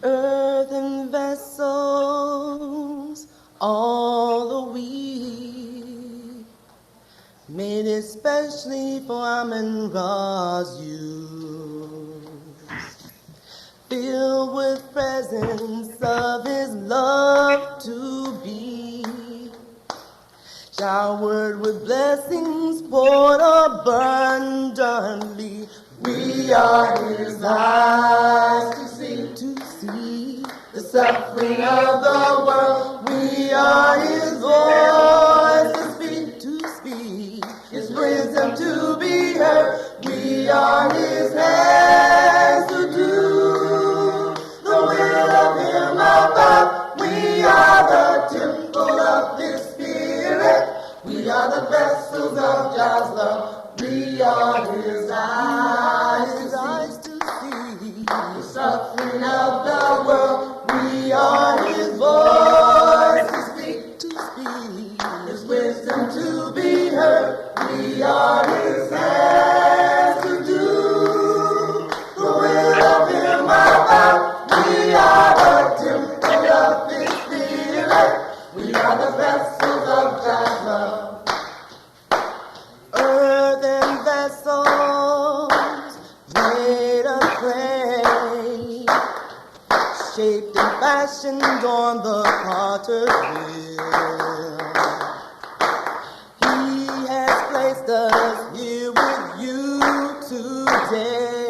Earthen vessels, all the weak, made especially for Amun-Ra's use, filled with presence of his love to be, showered with blessings poured abundantly. We are his eyes to see the suffering of the world. We are his voice to speak, his wisdom to be heard. We are his hands to do the will of him above. We are the temple of his spirit. We are the vessels of God's love. We are his eyes to see the suffering of the world. We are his voice to speak, his wisdom to be heard. We are his hands to do the will of him above. We are the temple of his spirit. We are the vessels of God's love. Earthen vessels made of clay, shaped and fashioned on the potter's wheel. He has placed us here with you today,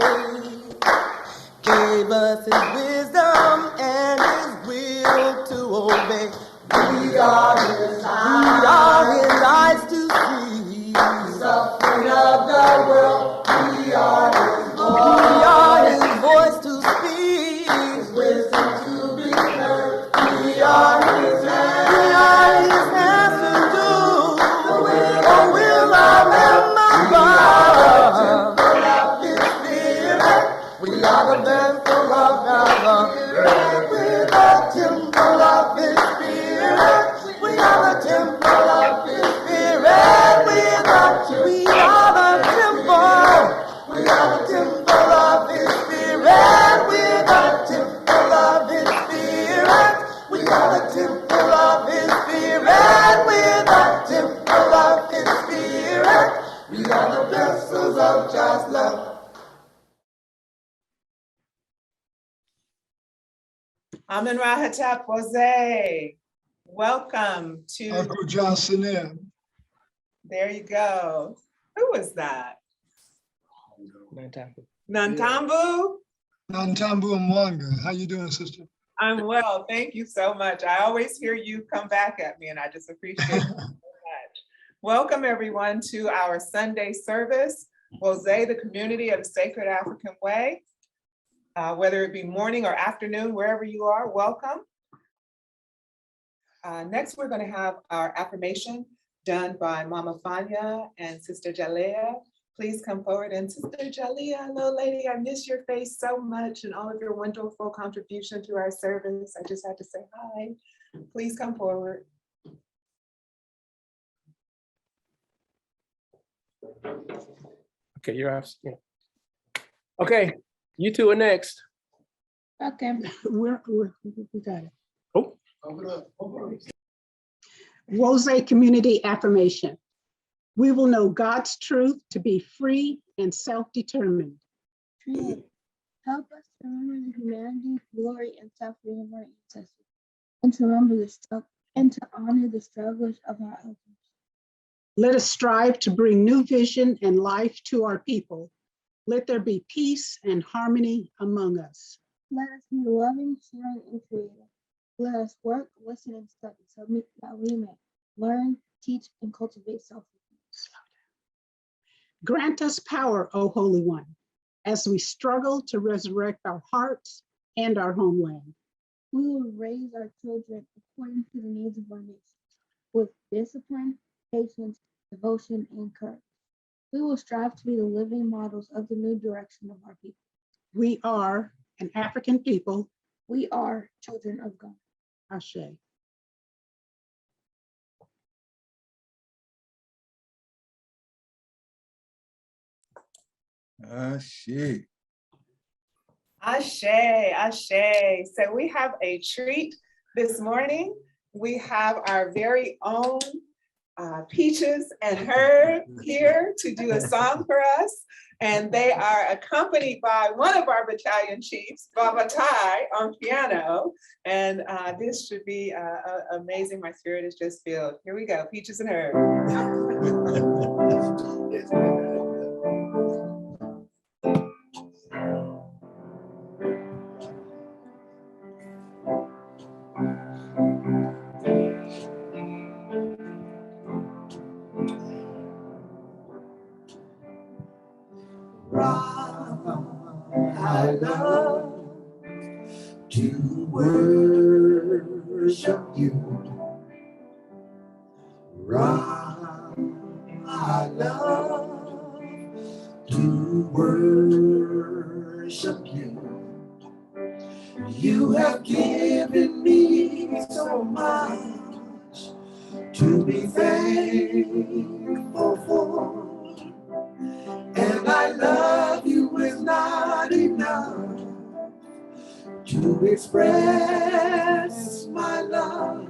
gave us his wisdom and his will to obey. We are his eyes to see the suffering of the world. We are his voice to speak, his wisdom to be heard. We are his hands to do the will of him above. We are the temple of God. We're the temple of his spirit. We are the temple of his spirit. We are the temple. We are the temple of his spirit. We're the temple of his spirit. We are the temple of his spirit. We're the temple of his spirit. We are the vessels of God's love. Amen Rahatap Jose. Welcome to Uncle Johnson in. There you go. Who was that? Nantambu. Nantambu? Nantambu Mwanga. How you doing, sister? I'm well, thank you so much. I always hear you come back at me and I just appreciate it so much. Welcome everyone to our Sunday service. Jose, the community of the Sacred African Way. Whether it be morning or afternoon, wherever you are, welcome. Next, we're going to have our affirmation done by Mama Fanya and Sister Jalea. Please come forward. And Sister Jalea, hello lady, I miss your face so much and all of your wonderful contribution to our service. I just had to say hi. Please come forward. Okay, you're off. Yeah. Okay, you two are next. Okay, we got it. Oh. Rose Community Affirmation. We will know God's truth to be free and self-determined. Help us to remember the humanity, glory, and suffering of our ancestors, and to remember and to honor the struggles of our elders. Let us strive to bring new vision and life to our people. Let there be peace and harmony among us. Let us be loving, sharing, and creative. Let us work, listen, and study so that we may learn, teach, and cultivate self-reliance. Grant us power, O Holy One, as we struggle to resurrect our hearts and our homeland. We will raise our children according to the needs of our nation, with discipline, patience, devotion, and courage. We will strive to be the living models of the new direction of our people. We are an African people. We are children of God. Ashe. Shit. Ashe, ashe. So we have a treat this morning. We have our very own Peaches and Herb here to do a song for us. And they are accompanied by one of our battalion chiefs, Baba Tai, on piano. And this should be amazing. My spirit is just filled. Here we go, Peaches and Herb. I love to worship you. Ra, I love to worship you. You have given me so much to be thankful for. And I love you is not enough to express my love.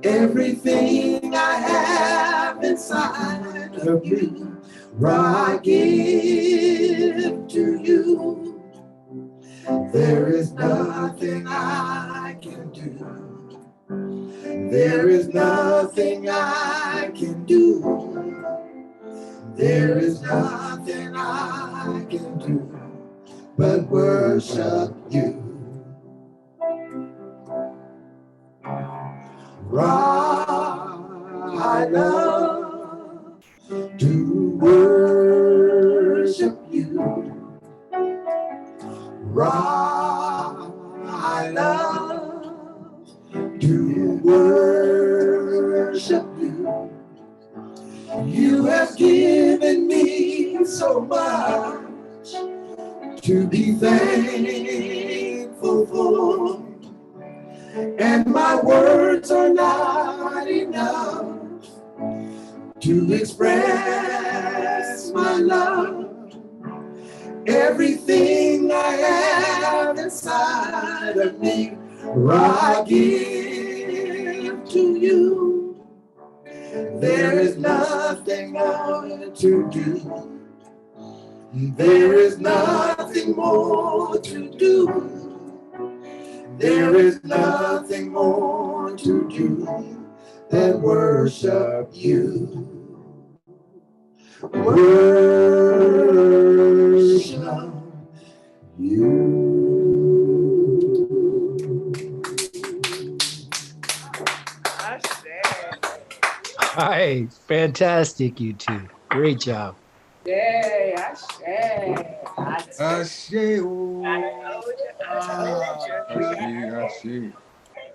Everything I have inside of you, I give to you. There is nothing I can do. There is nothing I can do. There is nothing I can do but worship you. I love to worship you. I love to worship you. You have given me so much to be thankful for. And my words are not enough to express my love. Everything I have inside of me, I give to you. There is nothing more to do. There is nothing more to do. There is nothing more to do than worship you. Worship you. Hi, fantastic, you two. Great job. Yay, ashe. Ashe, oh. I told you. Ashe.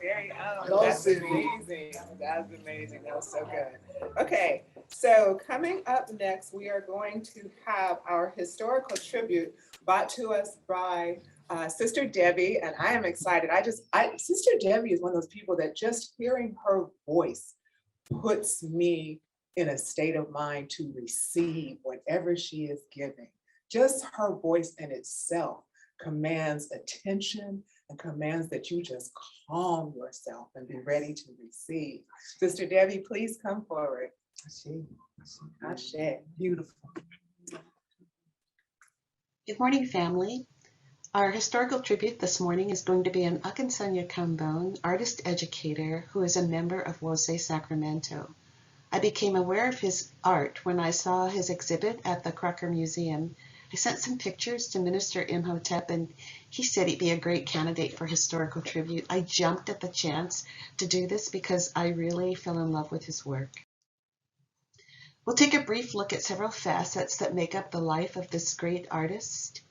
Very own. That's amazing. That's amazing. That was so good. Okay, so coming up next, we are going to have our historical tribute brought to us by Sister Debbie, and I am excited. Sister Debbie is one of those people that just hearing her voice puts me in a state of mind to receive whatever she is giving. Just her voice in itself commands attention and commands that you just calm yourself and be ready to receive. Sister Debbie, please come forward. Ashe. Beautiful. Good morning, family. Our historical tribute this morning is going to be an Akansanya Kambon, artist educator who is a member of Wose Sacramento. I became aware of his art when I saw his exhibit at the Crocker Museum. I sent some pictures to Minister Imhotep, and he said he'd be a great candidate for historical tribute. I jumped at the chance to do this because I really fell in love with his work. We'll take a brief look at several facets that make up the life of this great artist.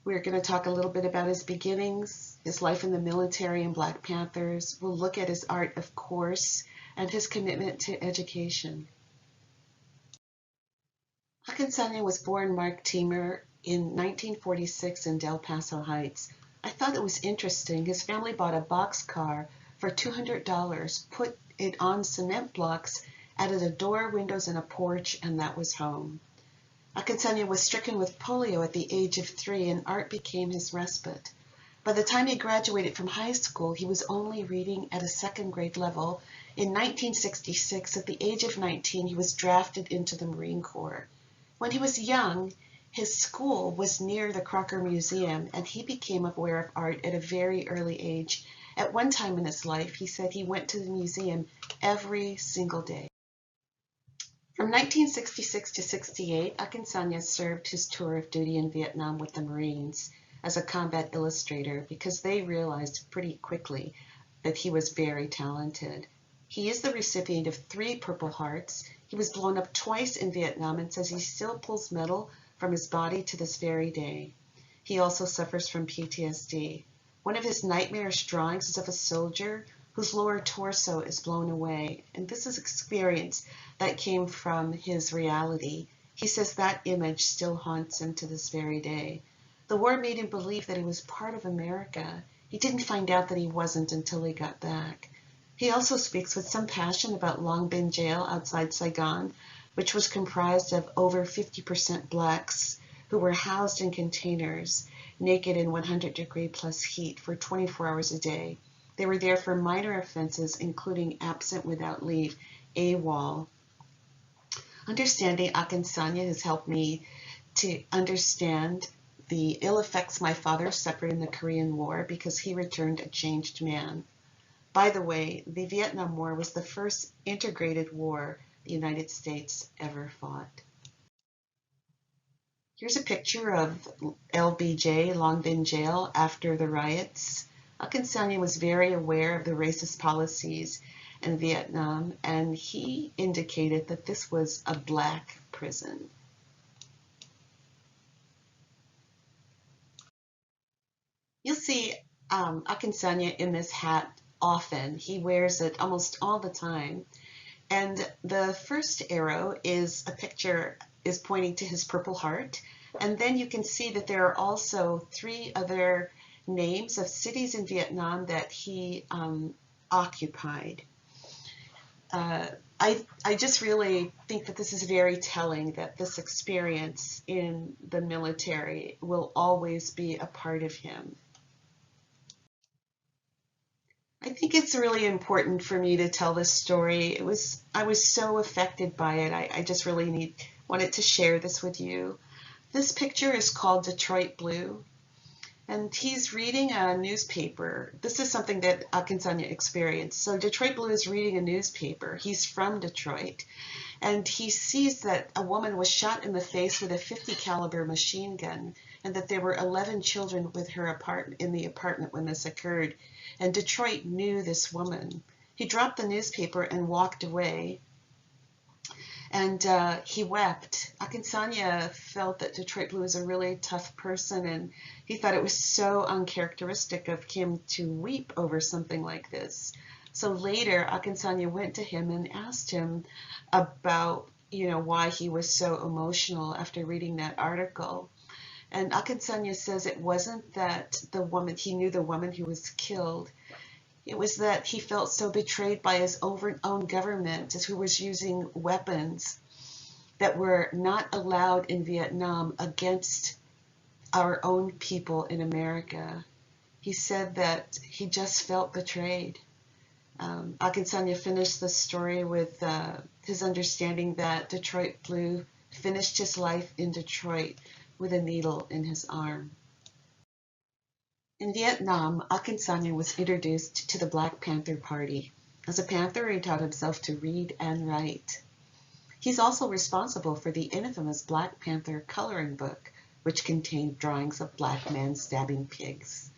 We're going to talk a little bit about his beginnings, his life in the military and Black Panthers. We'll look at his art, of course, and his commitment to education. Akansanya was born Mark Teamer in 1946 in Del Paso Heights. I thought it was interesting. His family bought a boxcar for $200, put it on cement blocks, added a door, windows, and a porch, and that was home. Akinsanya was stricken with polio at the age of 3, and art became his respite. By the time he graduated from high school, he was only reading at a second grade level. In 1966, at the age of 19, he was drafted into the Marine Corps. When he was young, his school was near the Crocker Museum, and he became aware of art at a very early age. At one time in his life, he said he went to the museum every single day. From 1966 to 68, Akinsanya served his tour of duty in Vietnam with the Marines as a combat illustrator because they realized pretty quickly that he was very talented. He is the recipient of 3 Purple Hearts. He was blown up twice in Vietnam and says he still pulls metal from his body to this very day. He also suffers from PTSD. One of his nightmarish drawings is of a soldier whose lower torso is blown away, and this is experience that came from his reality. He says that image still haunts him to this very day. The war made him believe that he was part of America. He didn't find out that he wasn't until he got back. He also speaks with some passion about Long Binh Jail outside Saigon, which was comprised of over 50% blacks who were housed in containers, naked in 100-degree-plus heat for 24 hours a day. They were there for minor offenses, including absent without leave, AWOL. Understanding Akinsanya has helped me to understand the ill effects my father suffered in the Korean War because he returned a changed man. By the way, the Vietnam War was the first integrated war the United States ever fought. Here's a picture of LBJ, Long Binh Jail, after the riots. Akinsanya was very aware of the racist policies in Vietnam, and he indicated that this was a black prison. You'll see Akinsanya in this hat often. He wears it almost all the time. And the first arrow is a picture is pointing to his Purple Heart. And then you can see that there are also 3 other names of cities in Vietnam that he occupied. I just really think that this is very telling, that this experience in the military will always be a part of him. I think it's really important for me to tell this story. I was so affected by it. I just really wanted to share this with you. This picture is called Detroit Blue, and he's reading a newspaper. This is something that Akinsanya experienced. So Detroit Blue is reading a newspaper. He's from Detroit, and he sees that a woman was shot in the face with a .50 caliber machine gun, and that there were 11 children with her in the apartment when this occurred. And Detroit knew this woman. He dropped the newspaper and walked away, and he wept. Akinsanya felt that Detroit Blue was a really tough person, and he thought it was so uncharacteristic of him to weep over something like this. So later, Akinsanya went to him and asked him about, why he was so emotional after reading that article. And Akinsanya says it wasn't that he knew the woman who was killed. It was that he felt so betrayed by his own government, who was using weapons that were not allowed in Vietnam against our own people in America. He said that he just felt betrayed. Akinsanya finished the story with his understanding that Detroit Blue finished his life in Detroit with a needle in his arm. In Vietnam, Akinsanya was introduced to the Black Panther Party. As a Panther, he taught himself to read and write. He's also responsible for the infamous Black Panther coloring book, which contained drawings of black men stabbing pigs.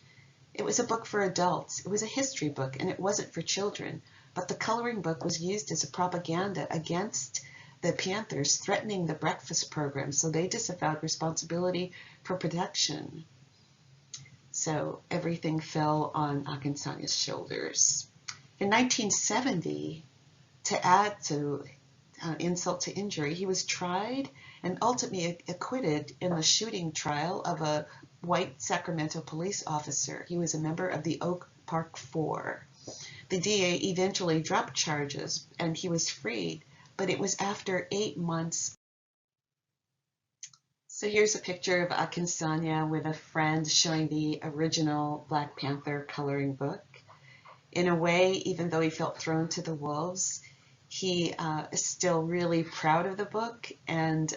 It was a book for adults. It was a history book, and it wasn't for children. But the coloring book was used as a propaganda against the Panthers, threatening the breakfast program, so they disavowed responsibility for production. So everything fell on Akinsanya's shoulders. In 1970, to add to insult to injury, he was tried and ultimately acquitted in the shooting trial of a white Sacramento police officer. He was a member of the Oak Park Four. The DA eventually dropped charges and he was freed, but it was after 8 months So here's a picture of Akinsanya with a friend showing the original Black Panther coloring book. In a way, even though he felt thrown to the wolves, he is still really proud of the book, and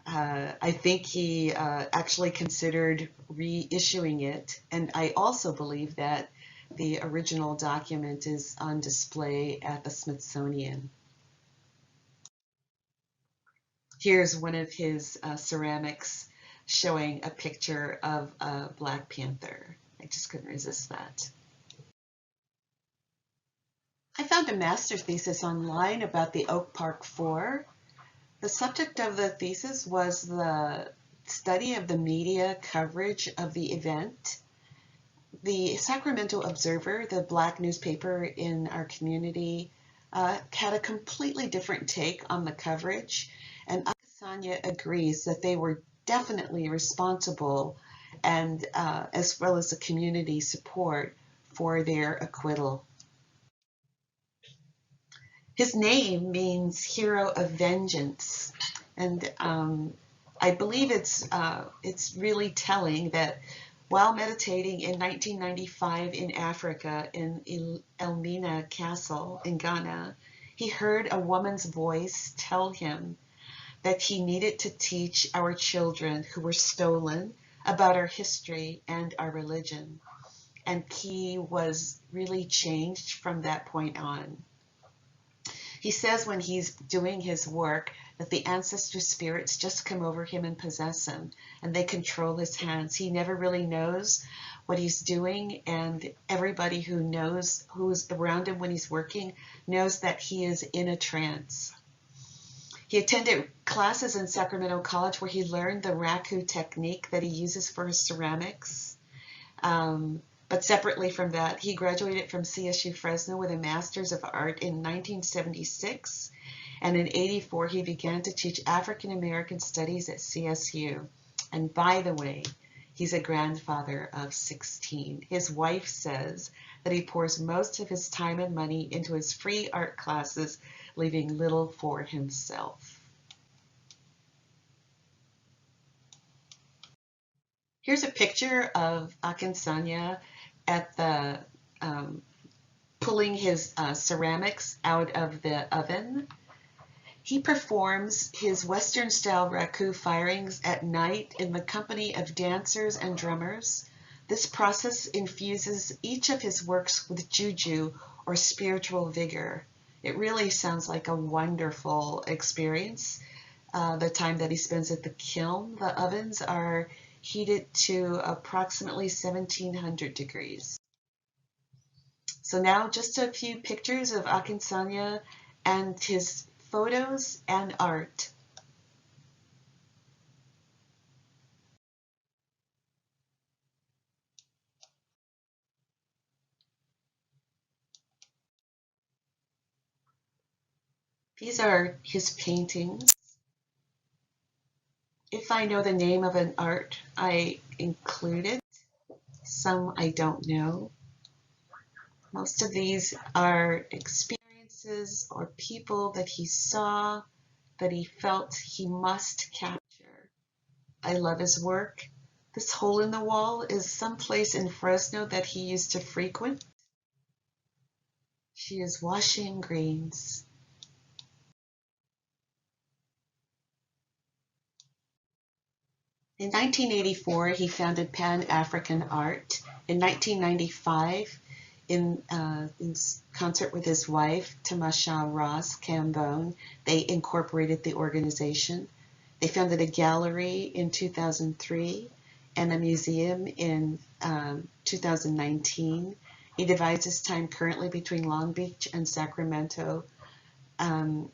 I think he actually considered reissuing it. And I also believe that the original document is on display at the Smithsonian. Here's one of his ceramics showing a picture of a Black Panther. I just couldn't resist that. I found a master's thesis online about the Oak Park Four. The subject of the thesis was the study of the media coverage of the event. The Sacramento Observer, the Black newspaper in our community, had a completely different take on the coverage, and Akasanya agrees that they were definitely responsible, and as well as the community support for their acquittal. His name means hero of vengeance, and I believe it's really telling that while meditating in 1995 in Africa in Elmina Castle in Ghana, he heard a woman's voice tell him that he needed to teach our children who were stolen about our history and our religion. And he was really changed from that point on. He says when he's doing his work that the ancestor spirits just come over him and possess him, and they control his hands. He never really knows what he's doing, and everybody who knows, who's around him when he's working, knows that he is in a trance. He attended classes in Sacramento College where he learned the raku technique that he uses for his ceramics. But separately from that, he graduated from CSU Fresno with a Master's of Art in 1976. And in 84, he began to teach African American Studies at CSU. And by the way, he's a grandfather of 16. His wife says that he pours most of his time and money into his free art classes, leaving little for himself. Here's a picture of Akinsanya at the pulling his ceramics out of the oven. He performs his Western-style raku firings at night in the company of dancers and drummers. This process infuses each of his works with juju, or spiritual vigor. It really sounds like a wonderful experience. The time that he spends at the kiln, the ovens are heated to approximately 1700 degrees. So now just a few pictures of Akinsanya and his photos and art. These are his paintings. If I know the name of an art, I include it. Some I don't know. Most of these are experiences or people that he saw, that he felt he must capture. I love his work. This hole in the wall is someplace in Fresno that he used to frequent. She is washing greens. In 1984, he founded Pan-African Art. In 1995, in concert with his wife, Tamasha Ross Cambone, they incorporated the organization. They founded a gallery in 2003 and a museum in 2019. He divides his time currently between Long Beach and Sacramento, and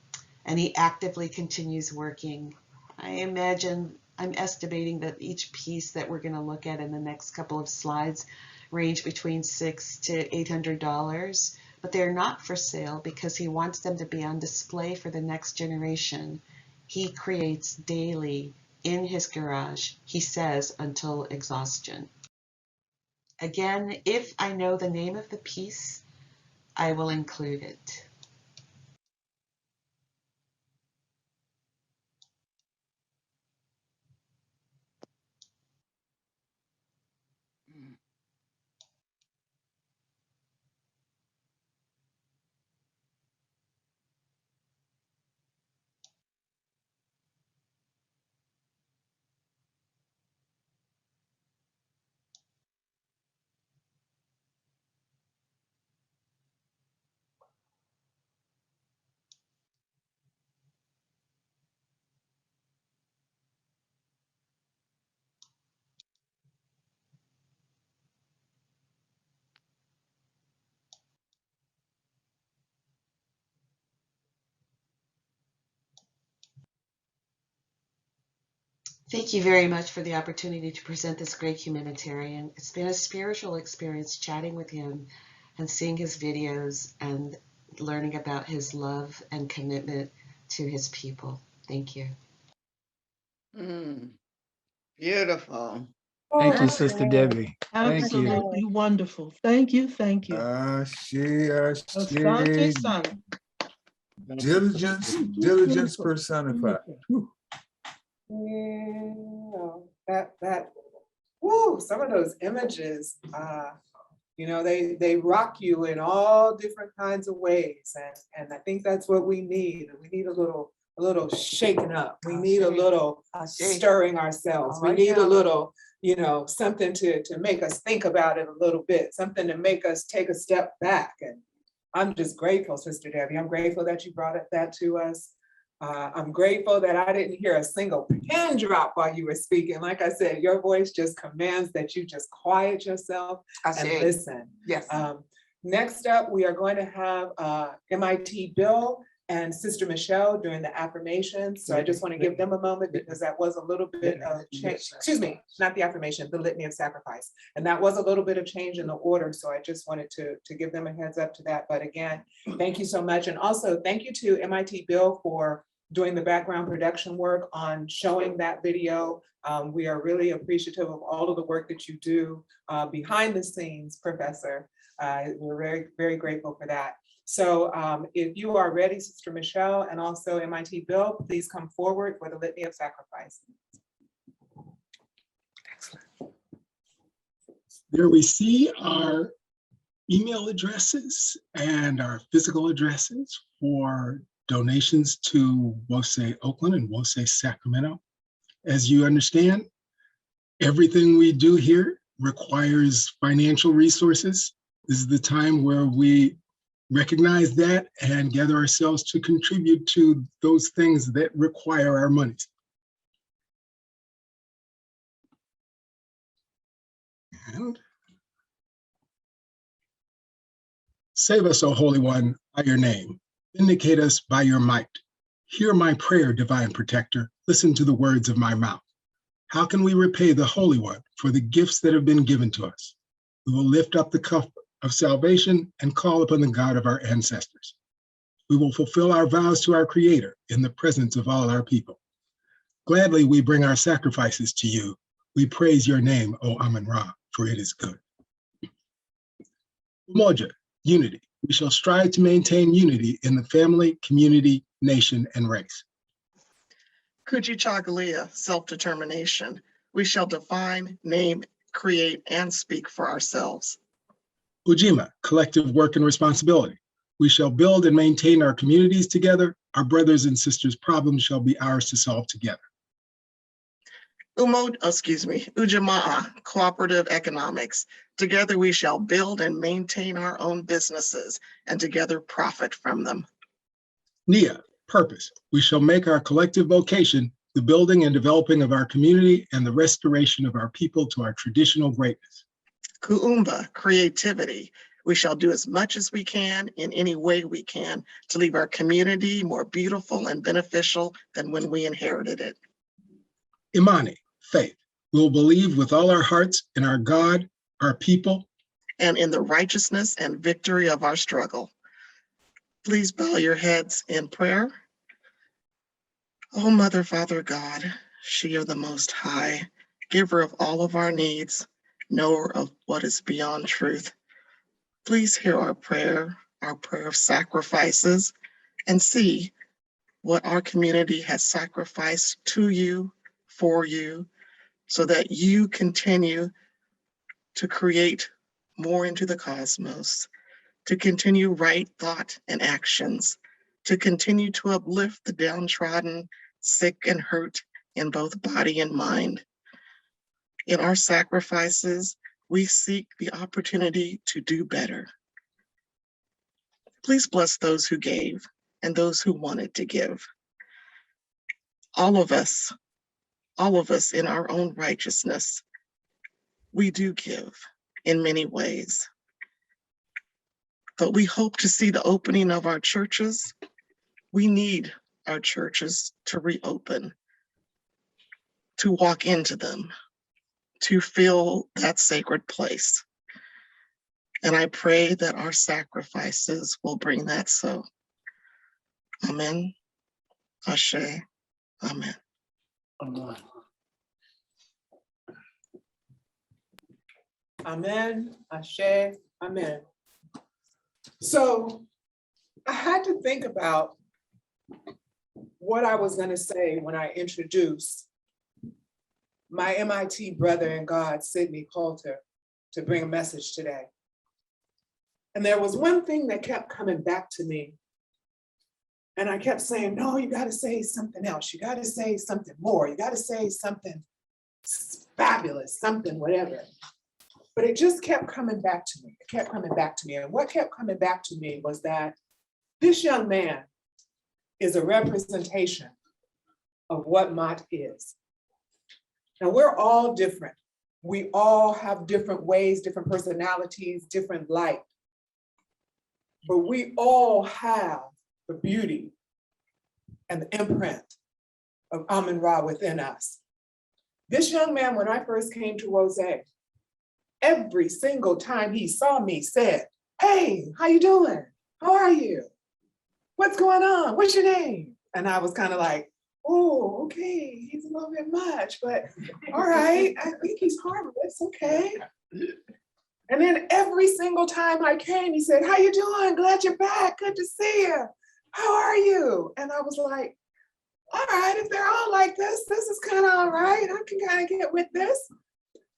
he actively continues working. I'm estimating that each piece that we're going to look at in the next couple of slides range between $600 to $800, but they're not for sale because he wants them to be on display for the next generation. He creates daily in his garage, he says, until exhaustion. Again, if I know the name of the piece, I will include it. Thank you very much for the opportunity to present this great humanitarian. It's been a spiritual experience chatting with him and seeing his videos and learning about his love and commitment to his people. Thank you. Beautiful. Thank you, Sister Debbie. Thank you. Absolutely wonderful. Thank you, thank you. Asante Sana. Diligence personified. That, woo, some of those images, they rock you in all different kinds of ways. And I think that's what we need. We need a little shaking up. We need a little stirring ourselves. We need a little, something to make us think about it a little bit, something to make us take a step back. And I'm just grateful, Sister Debbie. I'm grateful that you brought that to us. I'm grateful that I didn't hear a single pin drop while you were speaking. Like I said, your voice just commands that you just quiet yourself and listen. Yes. Next up, we are going to have M.I.T. Bill and Sister Michelle doing the affirmation. So I just want to give them a moment because that was a little bit of change. Excuse me, not the affirmation, the Litany of Sacrifice. And that was a little bit of change in the order. So I just wanted to give them a heads up to that. But again, thank you so much. And also thank you to M.I.T. Bill for doing the background production work on showing that video. We are really appreciative of all of the work that you do behind the scenes, Professor. We're very, very grateful for that. So if you are ready, Sister Michelle, and also M.I.T. Bill, please come forward for the Litany of Sacrifice. Excellent. There we see our email addresses and our physical addresses for donations to WOSE Oakland and WOSE Sacramento. As you understand, everything we do here requires financial resources. This is the time where we recognize that and gather ourselves to contribute to those things that require our monies. And save us, O Holy One, by your name. Vindicate us by your might. Hear my prayer, divine protector. Listen to the words of my mouth. How can we repay the Holy One for the gifts that have been given to us? We will lift up the cup of salvation and call upon the God of our ancestors. We will fulfill our vows to our Creator in the presence of all our people. Gladly we bring our sacrifices to you. We praise your name, O Amun-Ra, for it is good. Umoja, unity. We shall strive to maintain unity in the family, community, nation, and race. Kujichagulia, self-determination. We shall define, name, create, and speak for ourselves. Ujima, collective work and responsibility. We shall build and maintain our communities together. Our brothers and sisters' problems shall be ours to solve together. Ujamaa, cooperative economics. Together we shall build and maintain our own businesses and together profit from them. Nia, purpose. We shall make our collective vocation the building and developing of our community and the restoration of our people to our traditional greatness. Kuumba, creativity. We shall do as much as we can in any way we can to leave our community more beautiful and beneficial than when we inherited it. Imani, faith. We will believe with all our hearts in our God, our people, and in the righteousness and victory of our struggle. Please bow your heads in prayer. O Mother, Father, God, she of the Most High, giver of all of our needs, knower of what is beyond truth. Please hear our prayer of sacrifices, and see what our community has sacrificed to you, for you, so that you continue to create more into the cosmos, to continue right thought and actions, to continue to uplift the downtrodden, sick and hurt in both body and mind. In our sacrifices, we seek the opportunity to do better. Please bless those who gave and those who wanted to give. All of us in our own righteousness, we do give in many ways. But we hope to see the opening of our churches. We need our churches to reopen. to walk into them, to feel that sacred place. And I pray that our sacrifices will bring that so. Amen. Ashe. Amen. Amen, Ashe, amen. So I had to think about what I was going to say when I introduced my M.I.T. brother in God, Sidney Coulter, to bring a message today. And there was one thing that kept coming back to me. And I kept saying, no, you got to say something else. You got to say something more. You got to say something fabulous, something, whatever. But it just kept coming back to me. It kept coming back to me. And what kept coming back to me was that this young man is a representation of what M.I.T. is. Now, we're all different. We all have different ways, different personalities, different light. But we all have the beauty and the imprint of Amun-Ra within us. This young man, when I first came to Rose, every single time he saw me said, hey, how you doing? How are you? What's going on? What's your name? And I was kind of like, oh, okay, he's a little bit much, but all right, I think he's harmless, okay. And then every single time I came, he said, how you doing? Glad you're back, good to see you. How are you? And I was like, all right, if they're all like this is kind of all right. I can kind of get with this.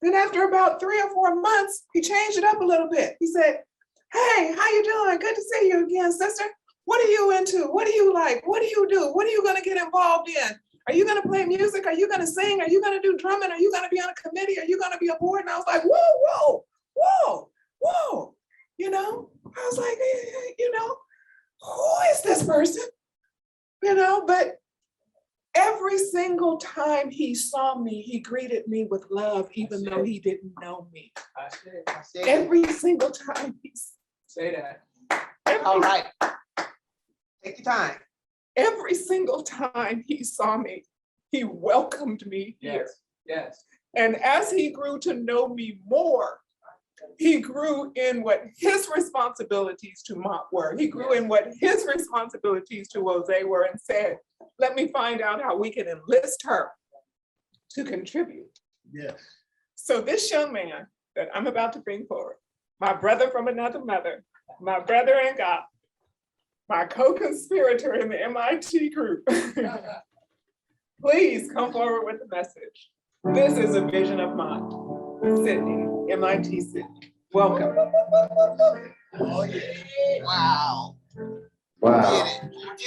Then after about 3 or 4 months, he changed it up a little bit. He said, hey, how you doing? Good to see you again, sister. What are you into? What do you like? What do you do? What are you gonna get involved in? Are you gonna play music? Are you gonna sing? Are you gonna do drumming? Are you gonna be on a committee? Are you gonna be a board? And I was like, whoa, whoa, whoa, whoa. You know, I was like, you know, who is this person? You know, but every single time he saw me, he greeted me with love, even though he didn't know me. Every single time he say that. All right. Take your time. Every single time he saw me, he welcomed me here. Yes. And as he grew to know me more, he grew in what his responsibilities to Mott were. He grew in what his responsibilities to Rose were and said, let me find out how we can enlist her to contribute. Yes. So this young man that I'm about to bring forward, my brother from another mother, my brother in God, my co-conspirator in the M.I.T. group, please come forward with the message. This is a vision of mine. Sidney, M.I.T. Sidney. Welcome. Oh, yeah. Wow. Wow.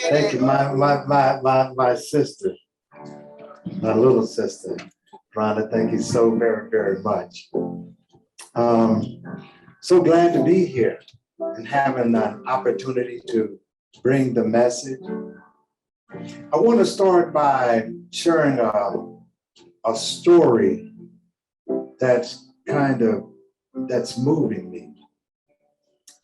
Thank you, my sister, my little sister, Rhonda. Thank you so very, very much. So glad to be here and having an opportunity to bring the message. I want to start by sharing a story that's moving me.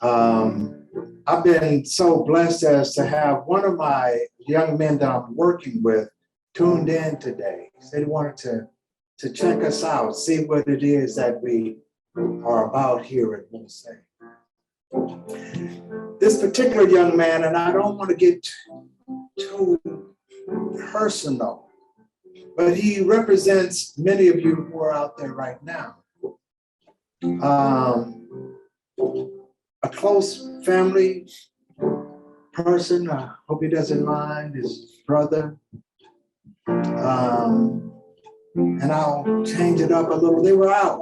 I've been so blessed as to have one of my young men that I'm working with tuned in today. They wanted to check us out, see what it is that we are about here at Mose. This particular young man, and I don't want to get too personal, but he represents many of you who are out there right now. A close family person, I hope he doesn't mind, his brother. And I'll change it up a little. They were out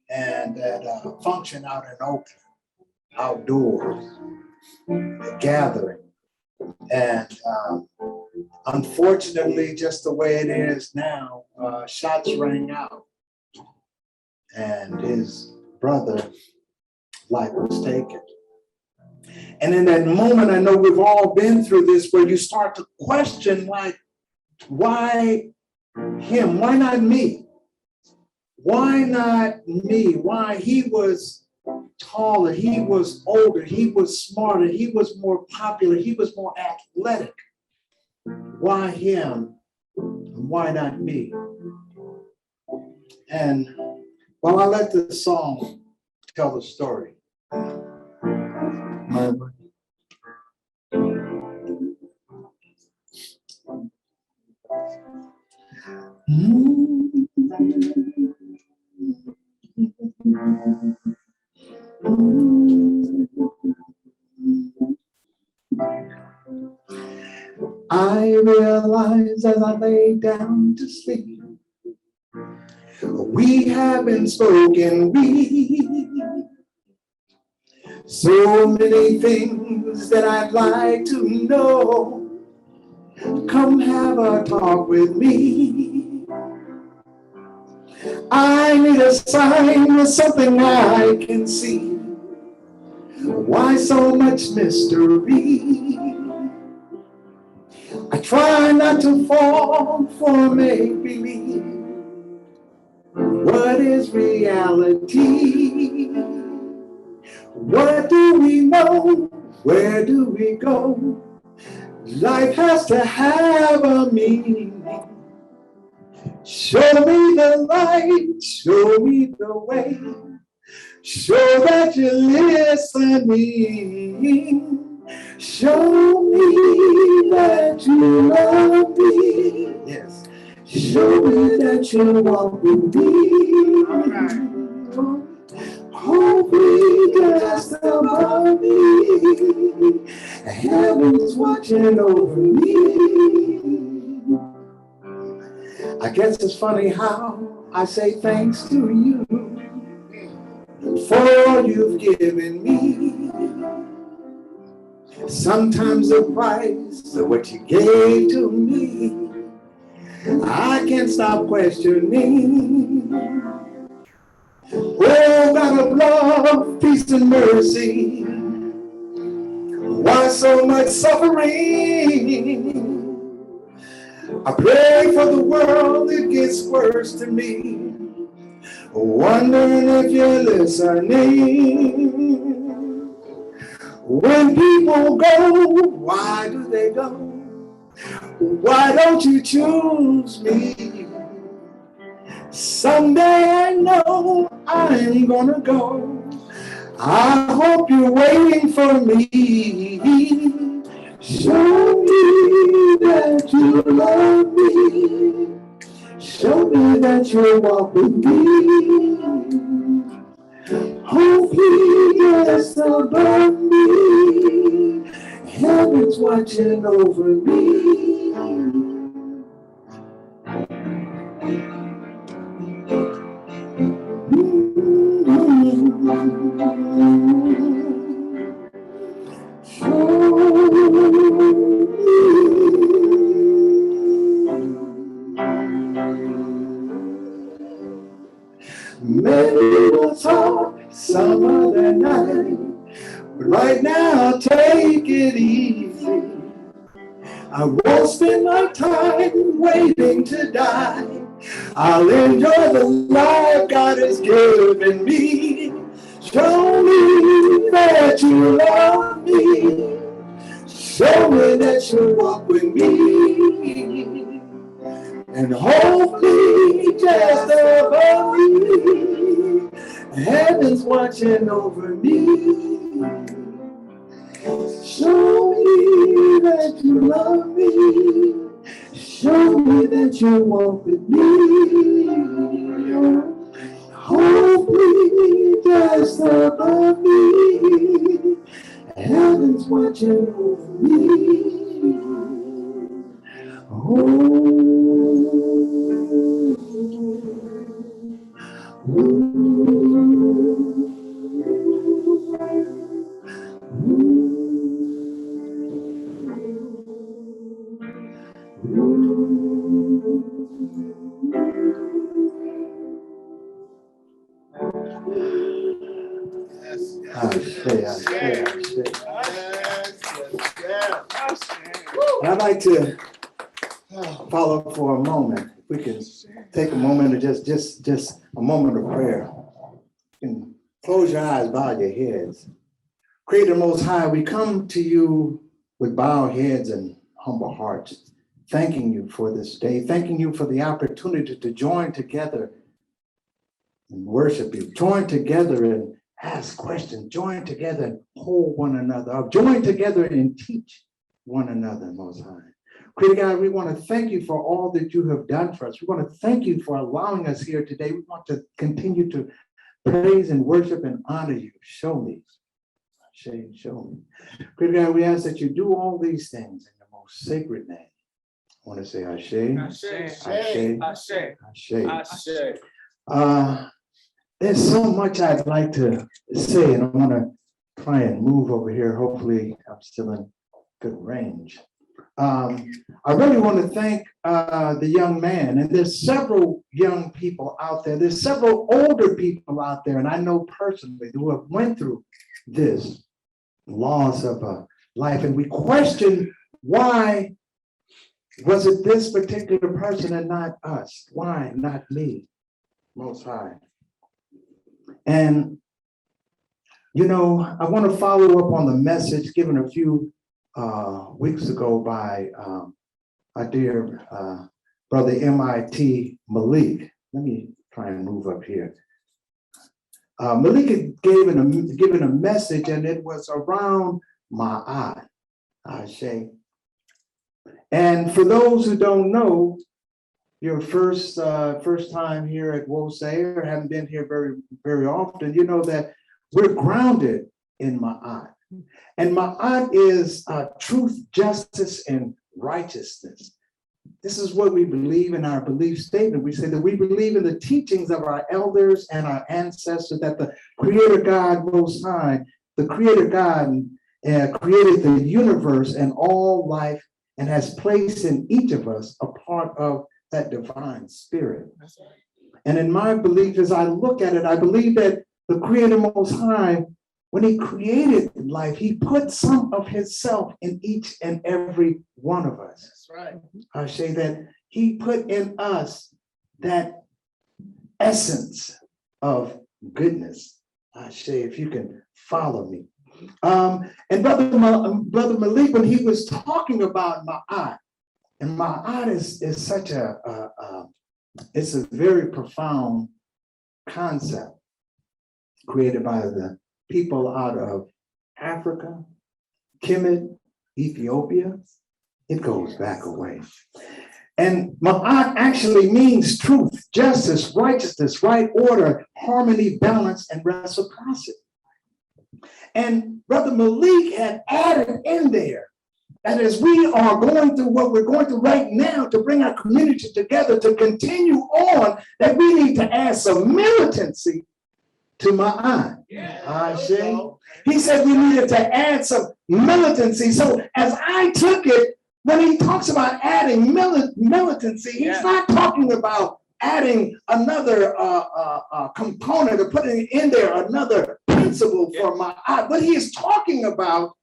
and at a function out in Oakland, outdoors, a gathering. And unfortunately, just the way it is now, shots rang out and his brother life was taken. And in that moment, I know we've all been through this where you start to question, like, why him? Why not me? Why not me? Why he was taller, he was older, he was smarter, he was more popular, he was more athletic. Why him Why not me? And while I let the song tell the story, I realize as I lay down to sleep, we haven't spoken, so many things that I'd like to know. Come have a talk with me. I need a sign, something I can see. Why so much mystery? I try not to fall for make-believe. What is reality? What do we know? Where do we go? Life has to have a meaning. Show me the light, show me the way. Show that you're listening. Show me that you love me. Yes. Show me that you walk with me. Hold me just above me. Heaven's watching over me. I guess it's funny how I say thanks to you for all you've given me. Sometimes the price of what you gave to me, I can't stop questioning. Oh, God of love, peace and mercy, why so much suffering? I pray for the world, it gets worse to me. Wondering if you're listening. When people go, why do they go? Why don't you choose me? Someday I know I'm gonna go. I hope you're waiting for me. Show me that you love me. Show me that you walk with me. Hold me just above me. Heaven's watching over me. Maybe we'll talk some other night, but right now take it easy. I won't spend my time waiting to die. I'll enjoy the life God has given me. Show me that you love me. Show me that you walk with me. And hold me just above me. Heaven's watching over me. Show me that you love me. Show me that you walk with me. Hold me just above me. Heaven's watching over me. I'd like to follow up for a moment. If we can take a moment of just a moment of prayer. You can close your eyes, bow your heads. Creator Most High, we come to you with bowed heads and humble hearts, thanking you for this day, thanking you for the opportunity to join together and worship you, join together and ask questions, join together and hold one another up, join together and teach one another, Most High. Creator God, we want to thank you for all that you have done for us. We want to thank you for allowing us here today. We want to continue to praise and worship and honor you. Show me. Show me. Creator God, we ask that you do all these things in the most sacred name. I want to say Ashe. There's so much I'd like to say, and I want to try and move over here. Hopefully, I'm still in good range. I really want to thank the young man, and there's several young people out there. There's several older people out there, and I know personally who have went through this loss of a life, and we question why was it this particular person and not us? Why not me, Most High? And, you know, I want to follow up on the message given a few weeks ago by our dear brother M.I.T. Malik. Let me try and move up here. Malik had given a message, and it was around M.I.T. Ashe. And for those who don't know, your first time here at WOSE or haven't been here very often, you know that we're grounded in M.I.T. And M.I.T. is truth, justice, and righteousness. This is what we believe in our belief statement. We say that we believe in the teachings of our elders and our ancestors, that the Creator God Most High, the Creator God created the universe and all life and has placed in each of us a part of that divine spirit. And in my belief, as I look at it, I believe that the Creator Most High, when he created life, he put some of himself in each and every one of us. That's right. I say that he put in us that essence of goodness. I say, if you can follow me. And Brother Malik, when he was talking about M.I.T, and M.I.T is such it's a very profound concept created by the people out of Africa, Kemet, Ethiopia. It goes back a way. And M.I.T actually means truth, justice, righteousness, right order, harmony, balance, and reciprocity. And Brother Malik had added in there that as we are going through what we're going through right now to bring our community together to continue on, that we need to add some militancy to M.I.T. He said we needed to add some militancy. So as I took it, when he talks about adding militancy, he's not talking about adding another component or putting in there another principle for M.I.T. What he is talking about,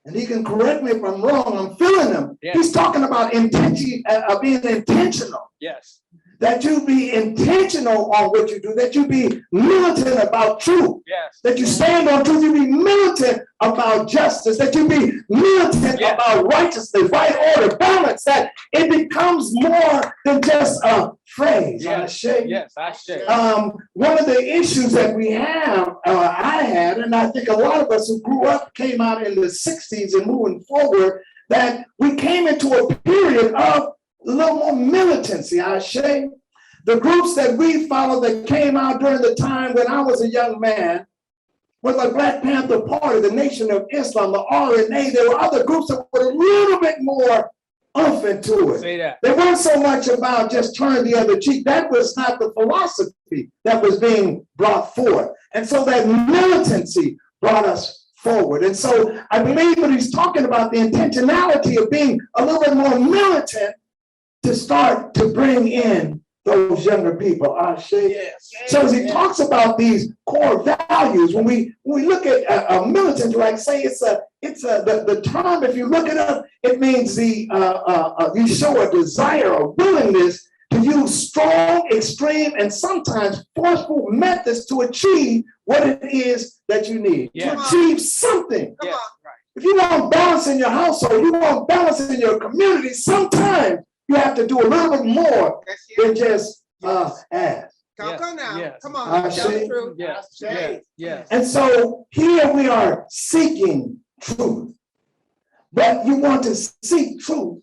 and he can correct me if I'm wrong, I'm feeling him. He's talking about being intentional. Yes. That you be intentional on what you do, that you be militant about truth, that you stand on truth, you be militant about justice, that you be militant about righteousness, right order, balance, that it becomes more than just a phrase. One of the issues that we have, I had, and I think a lot of us who grew up came out in the 60s and moving forward, that we came into a period of a little more militancy, The groups that we followed that came out during the time when I was a young man was the Black Panther Party, the Nation of Islam, the RNA. There were other groups that were a little bit more oomph into it. They weren't so much about just turn the other cheek. That was not the philosophy that was being brought forth. And so that militancy brought us forward. And so I believe that he's talking about the intentionality of being a little bit more militant to start to bring in those younger people. So as he talks about these core values, when we look at a militant, like say the term, if you look it up, it means you show a desire, a willingness to use strong, extreme, and sometimes forceful methods to achieve what it is that you need, to achieve something. if you want balance in your household, you want balance in your community, sometimes you have to do a little bit more than just ask. Come now. Yes. Come on. I Tell the see. truth. Yes, Say. yes, yes. And so here we are seeking truth, but you want to seek truth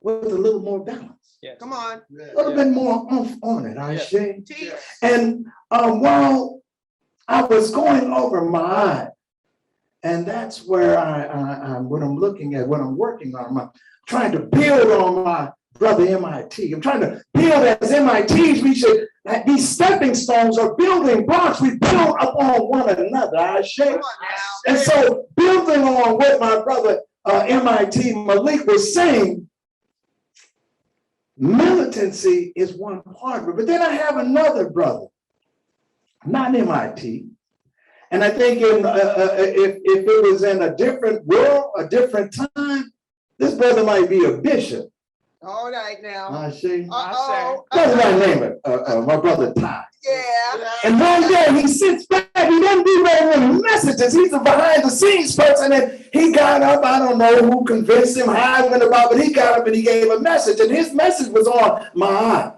with a little more balance. Yes. Come on. A little bit more oomph on it, I Yes. say. Teach. And while I was going over my, and that's where what I'm looking at, what I'm working on, I'm trying to build on my brother M.I.T. I'm trying to build as M.I.Ts. We should, these stepping stones are building blocks. We build upon one another, I say. Come on now. And so building on what my brother M.I.T. Malik was saying, militancy is one part of it. But then I have another brother, not M.I.T. And I think if it was in a different world, a different time, this brother might be a bishop. All right now. I see. Uh-oh. That's my name, my brother Ty. Yeah. And one day he sits back, he doesn't do very many messages. He's a behind the scenes person. And he got up, I don't know who convinced him, how it went about, but he got up and he gave a message. And his message was on M.I.T.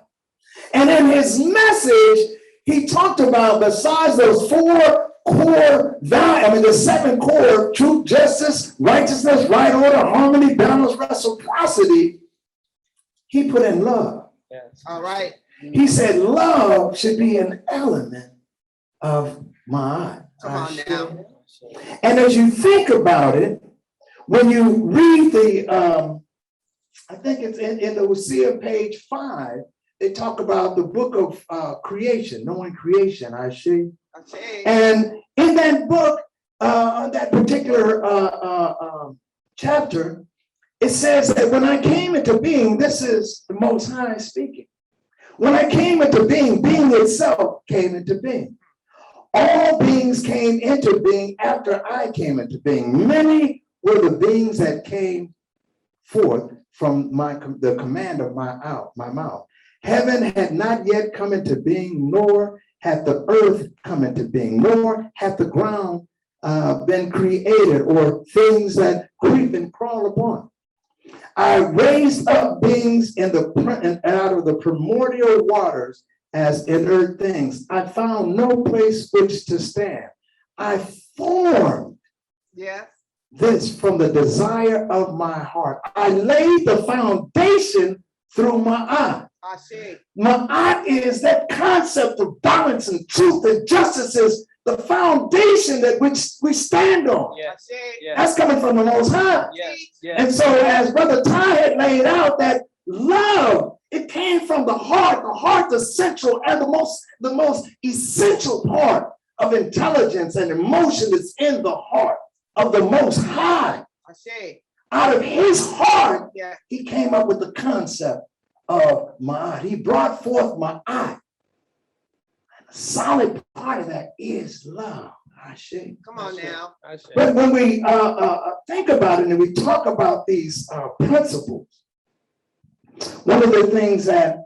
And in his message, he talked about, besides those four core values, the 7 core: truth, justice, righteousness, right order, harmony, balance, reciprocity, he put in love. Yes. All right. He said love should be an element of my Come on now. And as you think about it, when you read the, I think it's in the Hosea page 5, they talk about the book of creation, knowing creation, I see. And in that book, that particular chapter, it says that when I came into being, this is the Most High speaking. When I came into being, being itself came into being. All beings came into being after I came into being. Many were the beings that came forth from the command of my mouth. Heaven had not yet come into being, nor had the earth come into being, nor had the ground been created, or things that creep and crawl upon. I raised up beings out of the primordial waters as inert things. I found no place which to stand. I formed this from the desire of my heart. I laid the foundation through my eye. I see. My eye is that concept of balance and truth and justice is the foundation that which we stand on. Yes. Yes. That's coming from the Most High. Yes. Yes. And so as Brother Ty had laid out, that love, it came from the heart, the central and the most essential part of intelligence and emotion is in the heart of the Most High. I see. Out of his heart, he came up with the concept of M.I.T. He brought forth M.I.T. A solid part of that is love. I see. Come on now. But when we think about it and we talk about these principles, one of the things that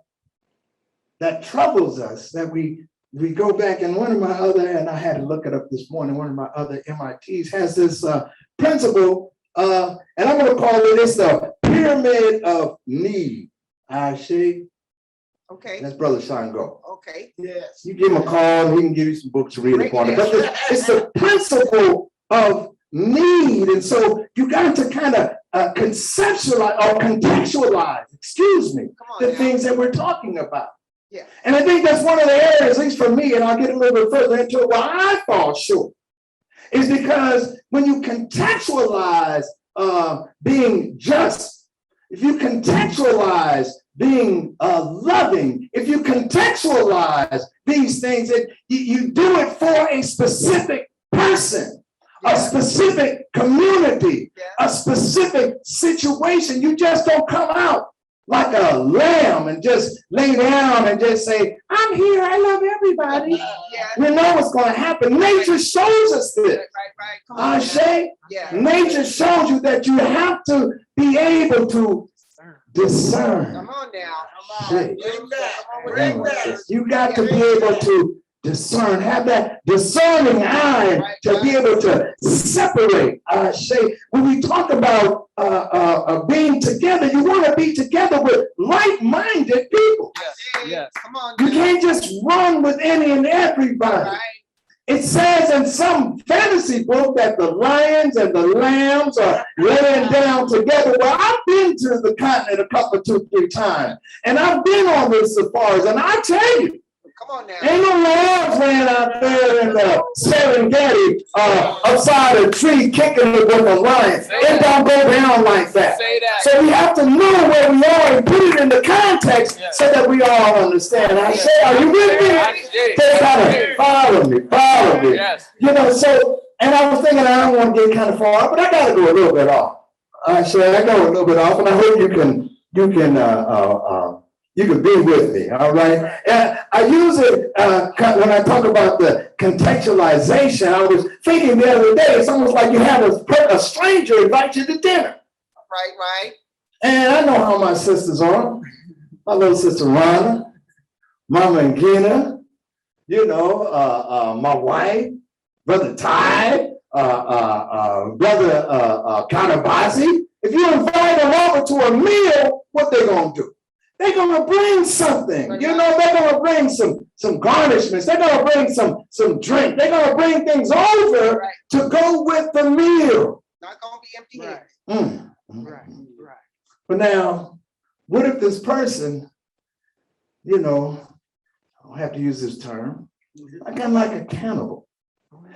troubles us, that we go back, and one of my other, and I had to look it up this morning, one of my other M.I.Ts has this principle, and I'm going to call it, it's the pyramid of need. I see. Okay. That's Brother Shango. Okay. Yes. You give him a call, he can give you some books to read upon it. But it's the principle of need. And so you got to kind of conceptualize or contextualize, the things that we're talking about. Yeah. And I think that's one of the areas, at least for me, and I'll get a little bit further into it, where I fall short, is because when you contextualize being just, if you contextualize being loving, if you contextualize these things, that you do it for a specific person, a specific community, a specific situation. You just don't come out like a lamb and just lay down and just say, I'm here, I love everybody. You know what's going to happen. Nature shows us this. Nature shows you that you have to be able to discern. Come on now. You got to be able to discern, have that discerning eye to be able to separate. When we talk about being together, you want to be together with like-minded people. Yes. Come on. You can't just run with any and everybody. Right. It says in some fantasy book that the lions and the lambs are laying down together. Well, I've been to the continent a couple, 2-3 times, and I've been on the safaris, and I tell you, Come on now. ain't no lambs laying out there in the Serengeti upside a tree kicking it with a lion. It don't go down like that. Say that. So we have to know where we are and put it in the context so that we all understand. I say, are you with me? They gotta follow me. Yes. You know, so, and I was thinking I don't want to get kind of far, but I gotta go a little bit off. I say I go a little bit off, and I hope you can be with me, all right? And I use it when I talk about the contextualization. I was thinking the other day, it's almost like you have a stranger invite you to dinner. Right. And I know how my sisters are. My little sister Rhonda, Mama and Gina, you know, my wife, Brother Ty, Brother Kanabasi. If you invite them over to a meal, what they gonna do? They're gonna bring something. You know, they're gonna bring some garnishments. They're gonna bring some drink. They're gonna bring things over to go with the meal. Not gonna be empty-handed. Right. But now, what if this person, you know, I don't have to use this term, I got like a cannibal.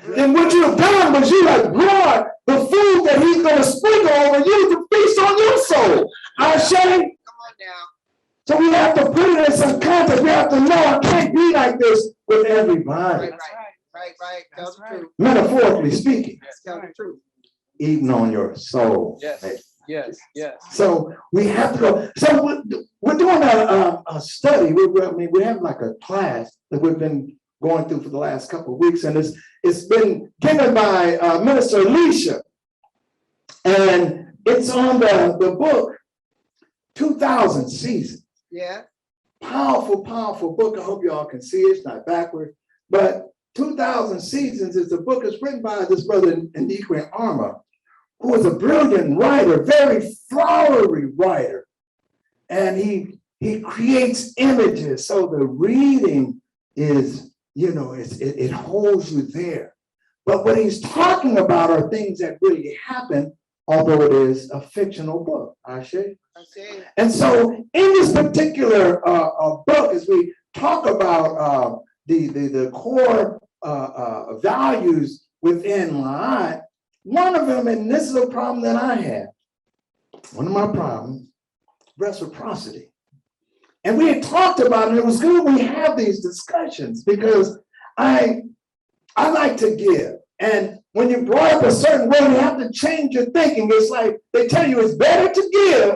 Then what you have done was you have brought the food that he's gonna sprinkle over you to feast on your soul. I say, come on now. so we have to put it in some context. We have to know I can't be like this with everybody. Right. Tell the truth. Metaphorically speaking, Tell the truth. eating on your soul. Yes. So we have to go. So we're doing a study. We have like a class that we've been going through for the last couple of weeks, and it's been given by Minister Alicia, and it's on the book 2000 Seasons. Yeah. Powerful book. I hope y'all can see it. It's not backward, but 2000 Seasons is a book that's written by this brother Iniquin Armour, who is a brilliant writer, very flowery writer. And he creates images. So the reading is, you know, it holds you there. But what he's talking about are things that really happen, although it is a fictional book. And so in this particular book, as we talk about the core values within M.I.T, one of them, and this is a problem that I have, one of my problems, reciprocity. And we had talked about it. It was good we have these discussions because I like to give. And when you brought up a certain way, you have to change your thinking. It's like they tell you it's better to give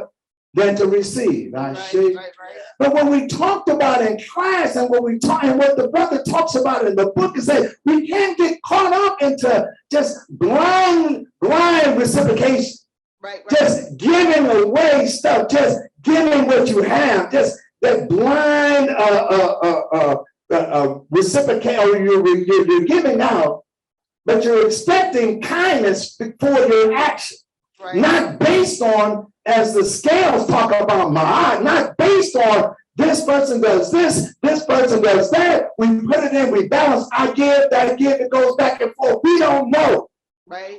than to receive. But when we talked about in class and what the brother talks about in the book is that we can't get caught up into just blind reciprocation. Just giving away stuff, just giving what you have, just that blind reciprocate, or you're giving out, but you're expecting kindness for your action. Not based on, as the scales talk about M.I.T, not based on this person does this person does that. We put it in, we balance, I give, that give, it goes back and forth. We don't know.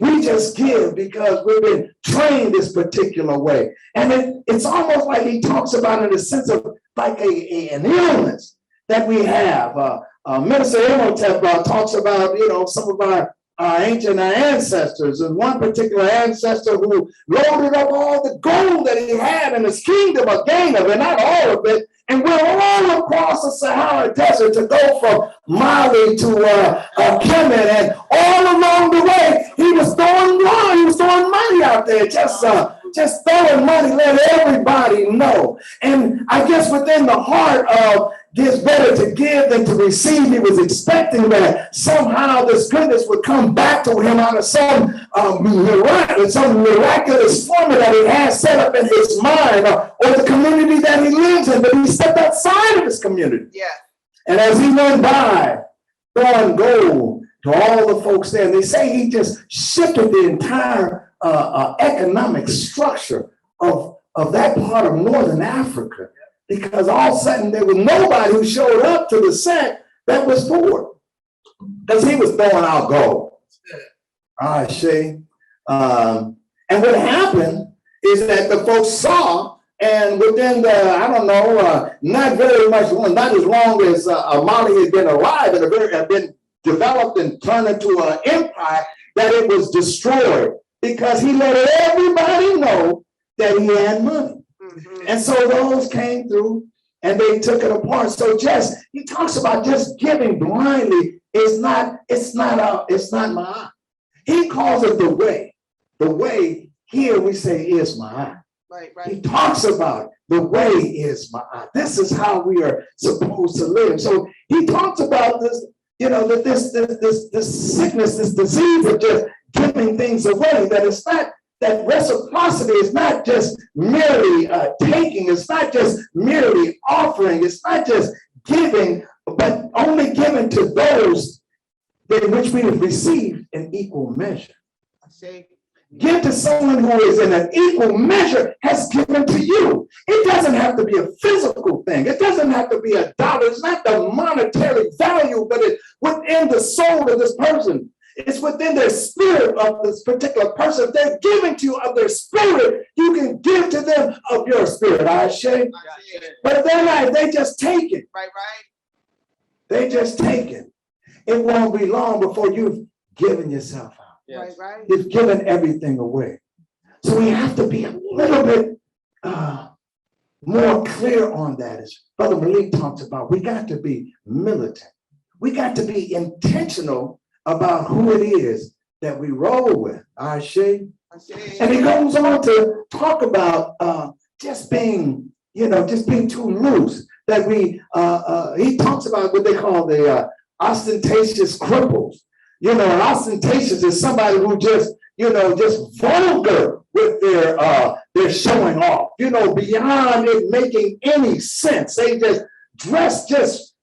We just give because we've been trained this particular way. And it's almost like he talks about it in the sense of like an illness that we have. Minister M.I.T talks about, you know, some of our ancient ancestors, and one particular ancestor who loaded up all the gold that he had in his kingdom, a gain of it, not all of it, and went all across the Sahara Desert to go from Mali to Kemet, and all along the way he was throwing money out there, just throwing money, let everybody know. And I guess within the heart of it's better to give than to receive, he was expecting that somehow this goodness would come back to him out of some miraculous formula that he has set up in his mind or the community that he lives in. But he stepped outside of his community. And as he went by, throwing gold to all the folks there. And they say he just shifted the entire economic structure of that part of Northern Africa, because all of a sudden there was nobody who showed up to the set that was poor, because he was throwing out gold. I see. And what happened is that the folks saw, and within the, I don't know, not very much, not as long as M.I.T had been alive and had been developed and turned into an empire, that it was destroyed, because he let everybody know that he had money. And so those came through and they took it apart. So he talks about just giving blindly is not my. He calls it the way. The way here we say is my. Right. He talks about the way is my. This is how we are supposed to live. So he talks about this, that this sickness, this disease of just giving things away, that it's not, that reciprocity is not just merely taking, it's not just merely offering, it's not just giving, but only giving to those in which we have received an equal measure. Give to someone who is in an equal measure has given to you. It doesn't have to be a physical thing. It doesn't have to be a dollar. It's not the monetary value, but it's within the soul of this person. It's within their spirit of this particular person. If they're giving to you of their spirit, you can give to them of your spirit. I say. But if they're not, they just take it. Right. They just take it. It won't be long before you've given yourself out. Yes. Right. You've given everything away. So we have to be a little bit more clear on that. As Brother Malik talks about, we got to be militant. We got to be intentional about who it is that we roll with. And he goes on to talk about just being too loose. That he talks about what they call the ostentatious cripples. Ostentatious is somebody who just vulgar with their showing off, beyond it making any sense. They just dress just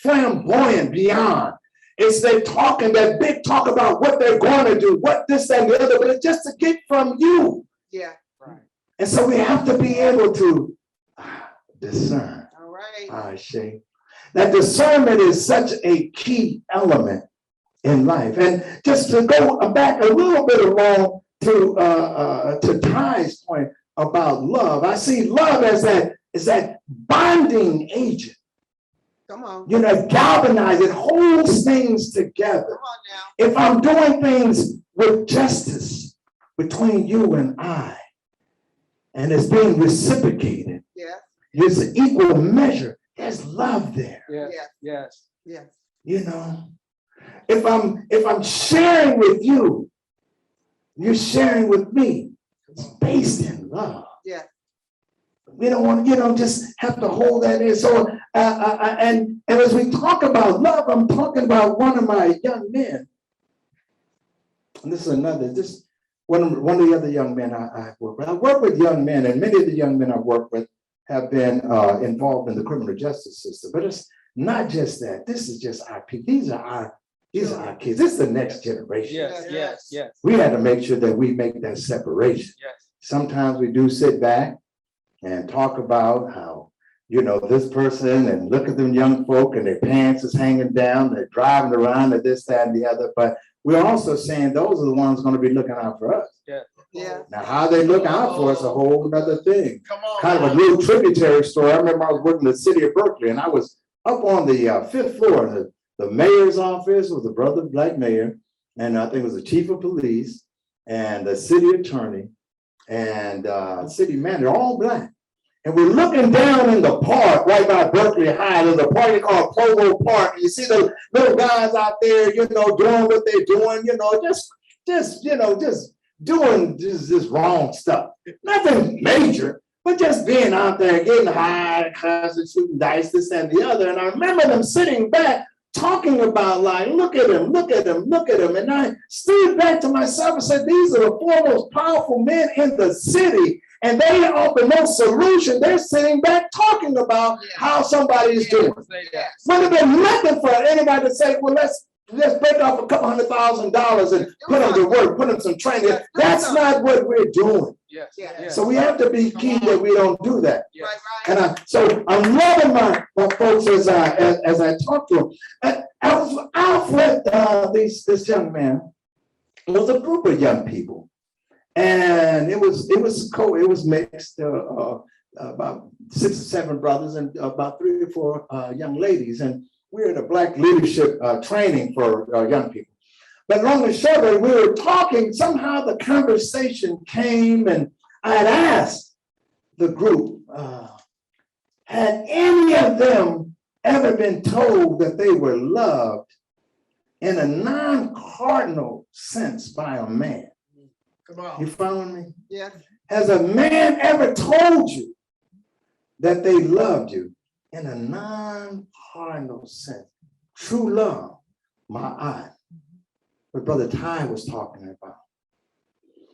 flamboyant beyond. It's they talking that big talk about what they're going to do, what this and the other, but it's just to get from you. Yeah. Right. And so we have to be able to discern. All right. That discernment is such a key element in life. And just to go back a little bit along to Ty's point about love, I see love as that bonding agent. Come on. Galvanize, it holds things together. Come on now. If I'm doing things with justice between you and I, and it's being reciprocated, there's an equal measure, there's love there. Yes. If I'm sharing with you, you're sharing with me, it's based in love. Yeah. We don't want to, just have to hold that in. So, and as we talk about love, I'm talking about one of my young men. And this is one of the other young men I work with. I work with young men, and many of the young men I work with have been involved in the criminal justice system. But it's not just that. This is just our people. These are our kids. This is the next generation. Yes. We had to make sure that we make that separation. Yes. Sometimes we do sit back and talk about how, this person, and look at them young folk and their pants is hanging down, they're driving around at this, that, and the other. But we're also saying those are the ones going to be looking out for us. Yeah. Now, how they look out for us is a whole other thing. Kind of a little tributary story. I remember I was working in the city of Berkeley, and I was up on the 5th floor. The mayor's office was the brother of black mayor, and I think it was the chief of police and the city attorney and city manager, all black. And we're looking down in the park right by Berkeley High. There's a park called Provo Park. And you see the little guys out there, doing what they're doing, just doing this wrong stuff. Nothing major, but just being out there, getting high, constantly shooting dice, this and the other. And I remember them sitting back talking about like, look at him, look at him, look at him. And I stood back to myself and said, these are the four most powerful men in the city. And they offer no solution. They're sitting back talking about how somebody is doing. Would have been nothing for anybody to say, well, let's break off $200,000 and put them to work, put them some training. That's not what we're doing. So we have to be key that we don't do that. And so I'm loving my folks as I talk to them. And I've read this young man. It was a group of young people. And it was mixed, about 6 or 7 brothers and about 3 or 4 young ladies. And we're in a Black leadership training for young people. But long and short of it, we were talking, somehow the conversation came, and I had asked the group, had any of them ever been told that they were loved in a non-cardinal sense by a man? Come on. You following me? Yes. Has a man ever told you that they loved you in a non-cardinal sense? True love, my eye. What Brother Ty was talking about.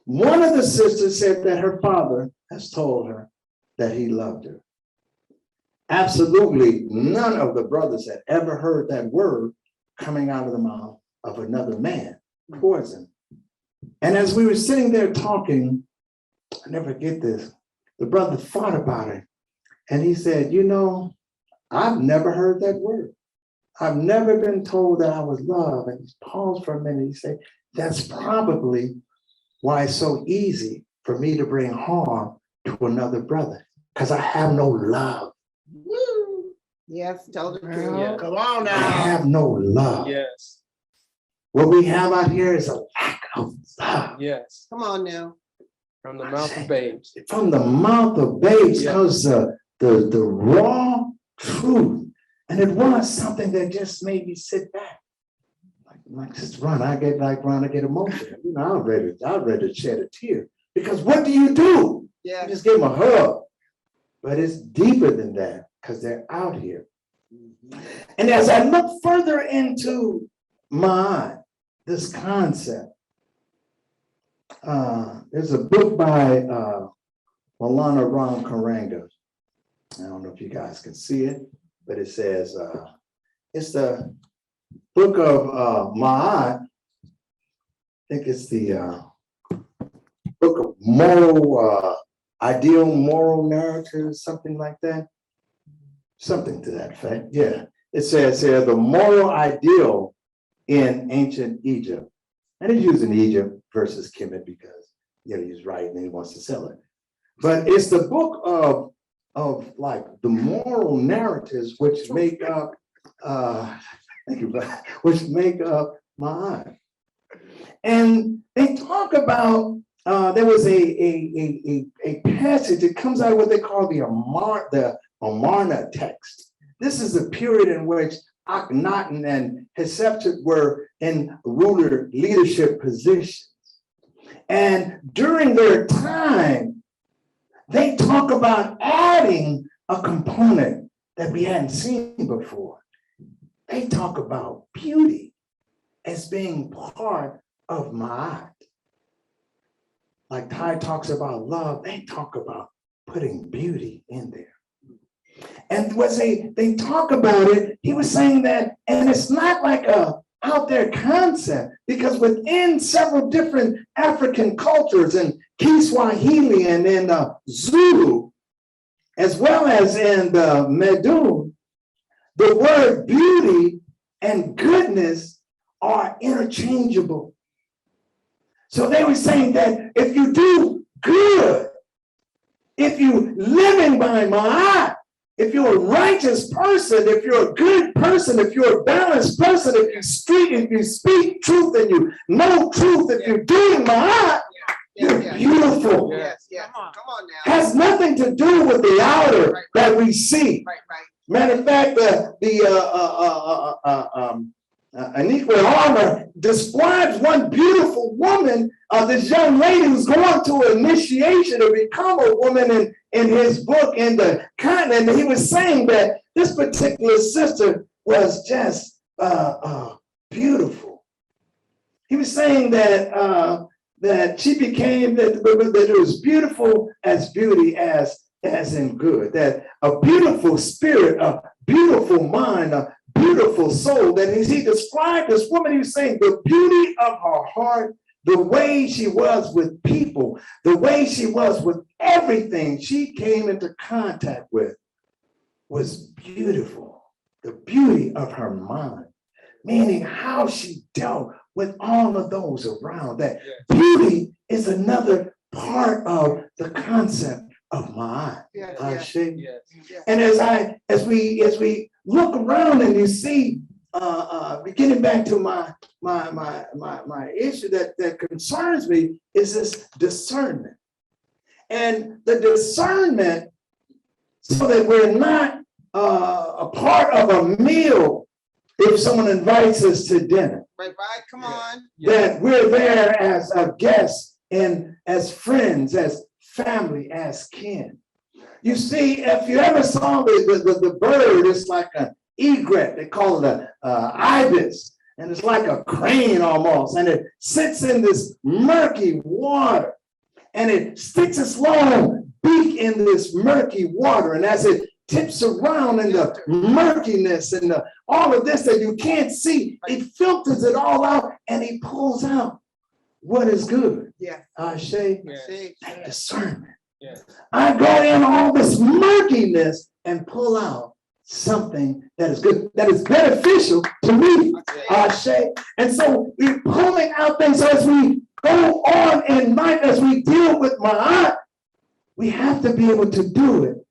One of the sisters said that her father has told her that he loved her. Absolutely none of the brothers had ever heard that word coming out of the mouth of another man towards him. And as we were sitting there talking, I never forget this, the brother thought about it. And he said, you know, I've never heard that word. I've never been told that I was loved. And he paused for a minute. He said, that's probably why it's so easy for me to bring harm to another brother, because I have no love. Woo. Yes, tell the truth. Yeah. Come on now. I have no love. Yes. What we have out here is a lack of love. Yes. Come on now. From the mouth of babes. From the mouth of babes comes the raw truth. And it was something that just made me sit back. Like just run. I get emotional. You know, I was ready to shed a tear. Because what do? You just give them a hug. But it's deeper than that, because they're out here. And as I look further into this concept, there's a book by Maulana Ram Karanga. I don't know if you guys can see it, but it says, it's the book of M.I.T. I think it's the book of ideal moral narratives, something like that. Something to that effect, yeah. It says here, the moral ideal in ancient Egypt. And he's using Egypt versus Kemet because, he's right and he wants to sell it. But it's the book of like the moral narratives which make up, which make up M.I.T. And they talk about, there was a passage that comes out of what they call the Amarna text. This is a period in which Akhenaten and Hatshepsut were in ruler leadership positions. And during their time, they talk about adding a component that we hadn't seen before. They talk about beauty as being part of M.I.T. Like Ty talks about love, they talk about putting beauty in there. And they talk about it, he was saying that, and it's not like a out there concept, because within several different African cultures, and Kiswahili and in Zulu, as well as in the Medun, the word beauty and goodness are interchangeable. So they were saying that if you do good, if you living by M.I.T, if you're a righteous person, if you're a good person, if you're a balanced person, if you speak truth and you know truth, if you're doing M.I.T, you're beautiful. Yes. Come on now. Has nothing to do with the outer that we see. Matter of fact, Aniqua Armour describes one beautiful woman, this young lady who's going to an initiation to become a woman in his book, in the continent. He was saying that this particular sister was just beautiful. He was saying that that she became that it was beautiful as beauty as in good. That a beautiful spirit, a beautiful mind, a beautiful soul. That as he described this woman, he was saying the beauty of her heart, the way she was with people, the way she was with everything she came into contact with was beautiful. The beauty of her mind, meaning how she dealt with all of those around. That beauty is another part of the concept of my And as we look around and you see, beginning back to my issue that concerns me is this discernment. And the discernment, so that we're not a part of a meal if someone invites us to dinner. Right, come on. That we're there as a guest and as friends, as family, as kin. You see, if you ever saw the bird, it's like an egret. They call it a ibis. And it's like a crane almost. And it sits in this murky water. And it sticks its long beak in this murky water. And as it tips around in the murkiness and all of this that you can't see, it filters it all out and he pulls out what is good. That discernment. I go in all this murkiness and pull out something that is good, that is beneficial to me. And so we're pulling out things. So as we go on in life, as we deal with my we have to be able to do it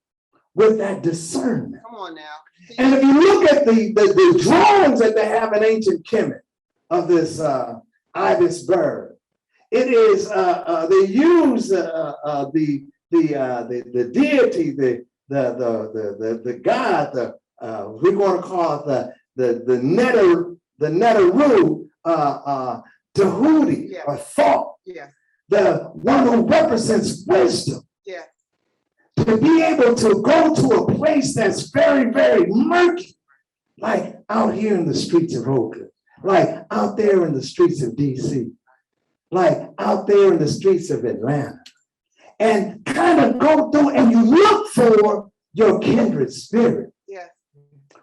with that discernment. Come on now. And if you look at the drawings that they have in ancient Kemet of this ibis bird, it is they use the deity, the god, we're going to call it the Neteru Tahuti or thought, the one who represents wisdom. To be able to go to a place that's very, very murky, like out here in the streets of Oakland, like out there in the streets of DC, like out there in the streets of Atlanta, and kind of go through and you look for your kindred spirit.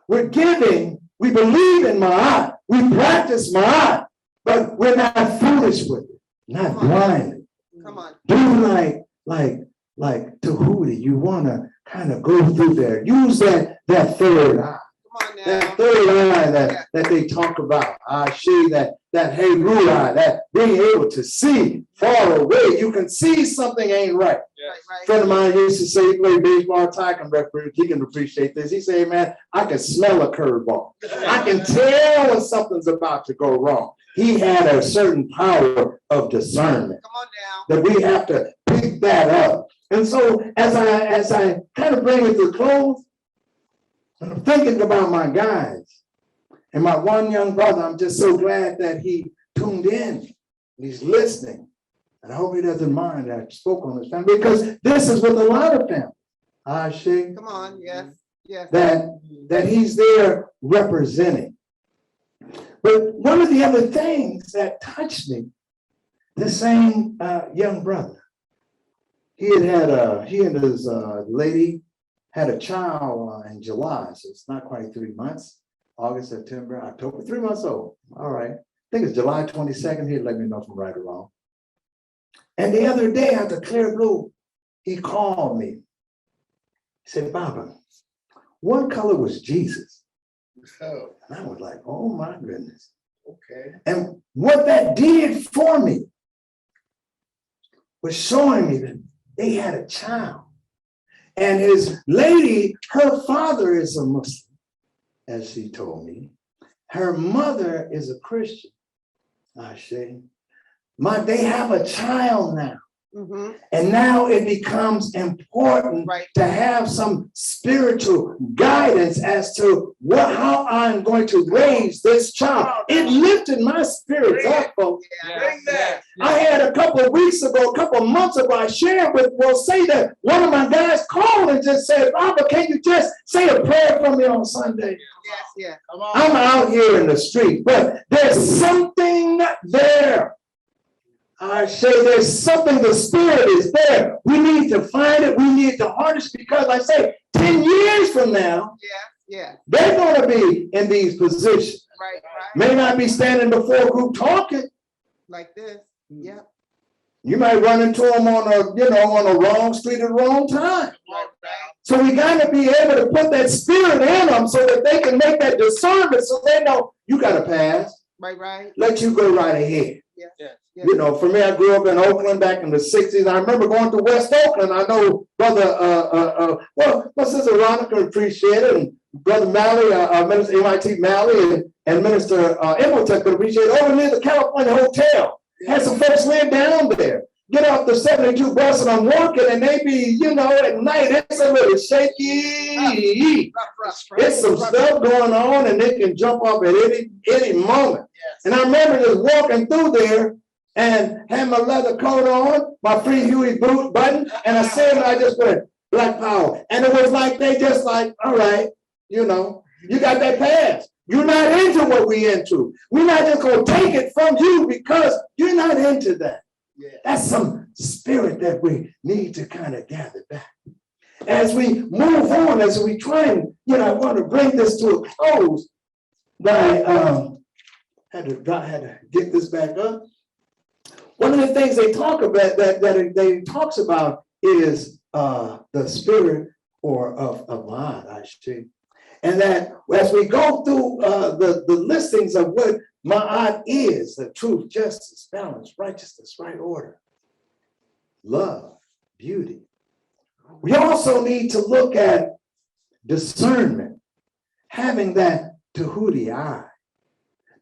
We're giving, we believe in Ma'at, we practice Ma'at, but we're not foolish with it, not blinded. Come on. Do like Tahuti, you want to kind of go through there. Use that third eye. That third eye that they talk about. That Heru eye, that being able to see far away. You can see something ain't right. A friend of mine used to say, he played baseball, Ty can he can appreciate this. He said, man, I can smell a curveball. I can tell when something's about to go wrong. He had a certain power of discernment. Come on now. That we have to pick that up. And so as I kind of bring it to close, and I'm thinking about my guys and my one young brother, I'm just so glad that he tuned in. He's listening. And I hope he doesn't mind that I spoke on his family, because this is with a lot of families. Come on, yes. That he's there representing. But one of the other things that touched me, the same young brother, he and his lady had a child in July, so it's not quite 3 months. August, September, October, 3 months old. All right. I think it's July 22nd. He'd let me know if I'm right or wrong. And the other day, out of clear blue, he called me. He said, Baba, what color was Jesus? And I was like, oh my goodness. Okay. And what that did for me was showing me that they had a child. And his lady, her father is a Muslim, as she told me. Her mother is a Christian. They have a child now. And now it becomes important to have some spiritual guidance as to how I'm going to raise this child. It lifted my spirits up, folks. I had a couple of months ago, I shared with say that one of my guys called and just said, Robert, can you just say a prayer for me on Sunday? I'm out here in the street, but there's something there. I say there's something, the spirit is there. We need to find it. We need to harness it because I say 10 years from now, they're going to be in these positions. May not be standing before a group talking. Like this. You might run into them on the wrong street at the wrong time. So we got to be able to put that spirit in them so that they can make that discernment so they know you got to pass. Let you go right ahead. You know, for me, I grew up in Oakland back in the 60s. I remember going to West Oakland. I know Brother, my sister Veronica appreciate it, and Brother Malley, Minister M.I.T. Malley, and Minister M.I.T. could appreciate it. Over near the California Hotel. Had some folks live down there. Get off the 72 bus and I'm working, and they be, at night, it's a little shaky. It's some stuff going on, and they can jump off at any moment. And I remember just walking through there and had my leather coat on, my Free Huey boot button, and I said, I just went, Black Power. And it was like, they just like, all right, you got that pass. You're not into what we into. We're not just going to take it from you because you're not into that. That's some spirit that we need to kind of gather back. As we move on, as we try and, I want to bring this to a close by, had to get this back up. One of the things they talk about that they talks about is the spirit of M.I.T, I should say. And that as we go through the listings of what M.I.T is, the truth, justice, balance, righteousness, right order, love, beauty. We also need to look at discernment, having that Tahuti eye,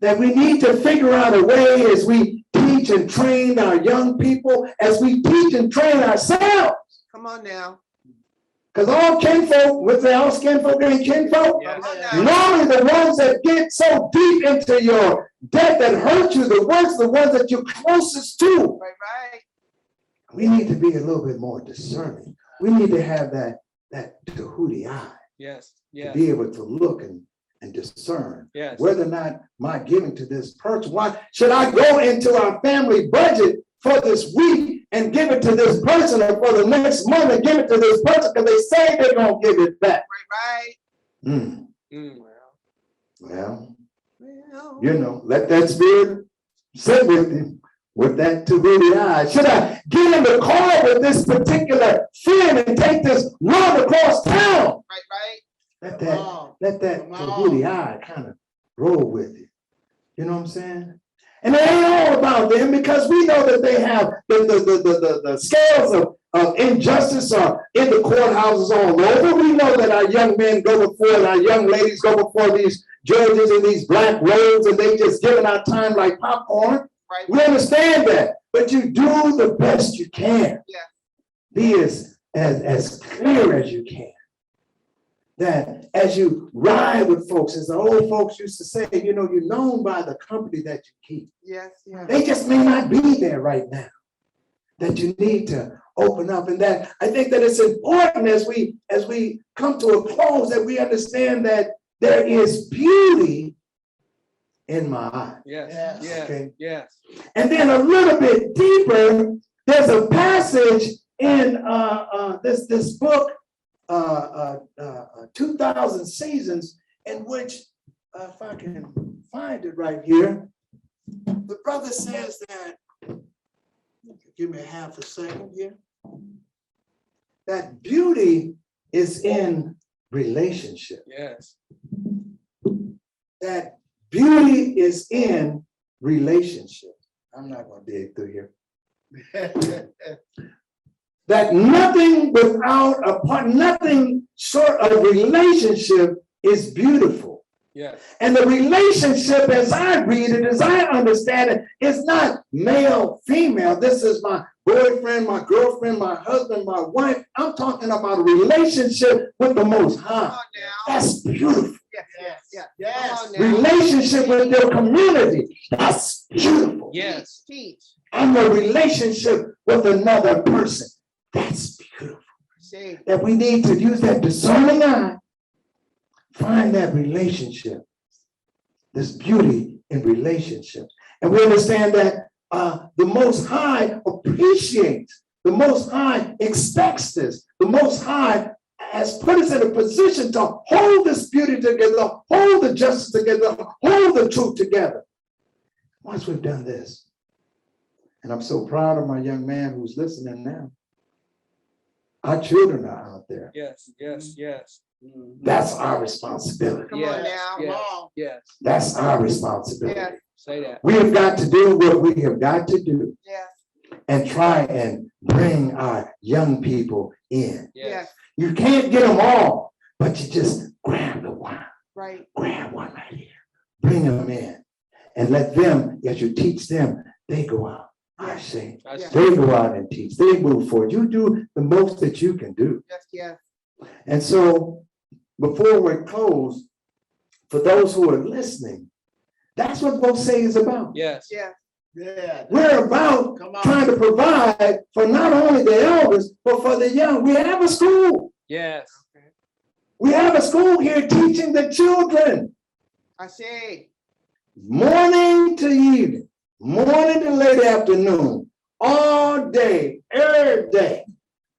that we need to figure out a way as we teach and train our young people, as we teach and train ourselves. Come on now. Because all kinfolk, with the all kinfolk and kinfolk, normally the ones that get so deep into your debt that hurt you, the ones that you're closest to. We need to be a little bit more discerning. We need to have that Tahuti eye. To be able to look and discern whether or not my giving to this person. Why should I go into our family budget for this week and give it to this person, or for the next month and give it to this person because they say they're going to give it back? Well, let that spirit sit with you with that Tahuti eye. Should I get in the car with this particular friend and take this run across town? Let that Tahuti eye kind of roll with you. You know what I'm saying? And it ain't all about them, because we know that they have the scales of injustice are in the courthouses all over. We know that our young men go before and our young ladies go before these judges in these black robes, and they just giving out time like popcorn. We understand that, but you do the best you can. Be as clear as you can. That as you ride with folks, as the old folks used to say, you're known by the company that you keep. They just may not be there right now. That you need to open up, and that I think that it's important as we come to a close that we understand that there is beauty in my eye. And then a little bit deeper, there's a passage in this book. 2,000 Seasons, in which, if I can find it right here, the brother says that, give me half a second here, that beauty is in relationship. That beauty is in relationship. I'm not going to dig through here. That nothing nothing short of relationship is beautiful. And the relationship, as I read it, as I understanding it's not male, female. This is my boyfriend, my girlfriend, my husband, my wife. I'm talking about a relationship with the Most High. That's beautiful. Yes. Relationship with your community. That's beautiful. Yes. And the relationship with another person. That's beautiful. That we need to use that discerning eye, find that relationship. There's beauty in relationships. And we understand that the Most High appreciates, the Most High expects this. The Most High has put us in a position to hold this beauty together, hold the justice together, hold the truth together. Once we've done this, and I'm so proud of my young man who's listening now. Our children are out there. Yes, yes, yes. That's our responsibility. Come on now. Come on. Yes. That's our responsibility. Yes. Say that. We have got to do what we have got to do Yes. and try and bring our young people in. Yes. You can't get them all, but you just grab the one. Right. Grab one right here. Bring them in and let them, as you teach them, they go out. I say, they go out and teach. They move forward. You do the most that you can do. Yes. Yes. And so before we close, for those who are listening, that's what Mose is about. Yes. Yes. Yeah. We're about trying to provide for not only the elders, but for the young. We have a school. Yes. We have a school here teaching the children. I say. Morning to evening, morning to late afternoon, all day, every day,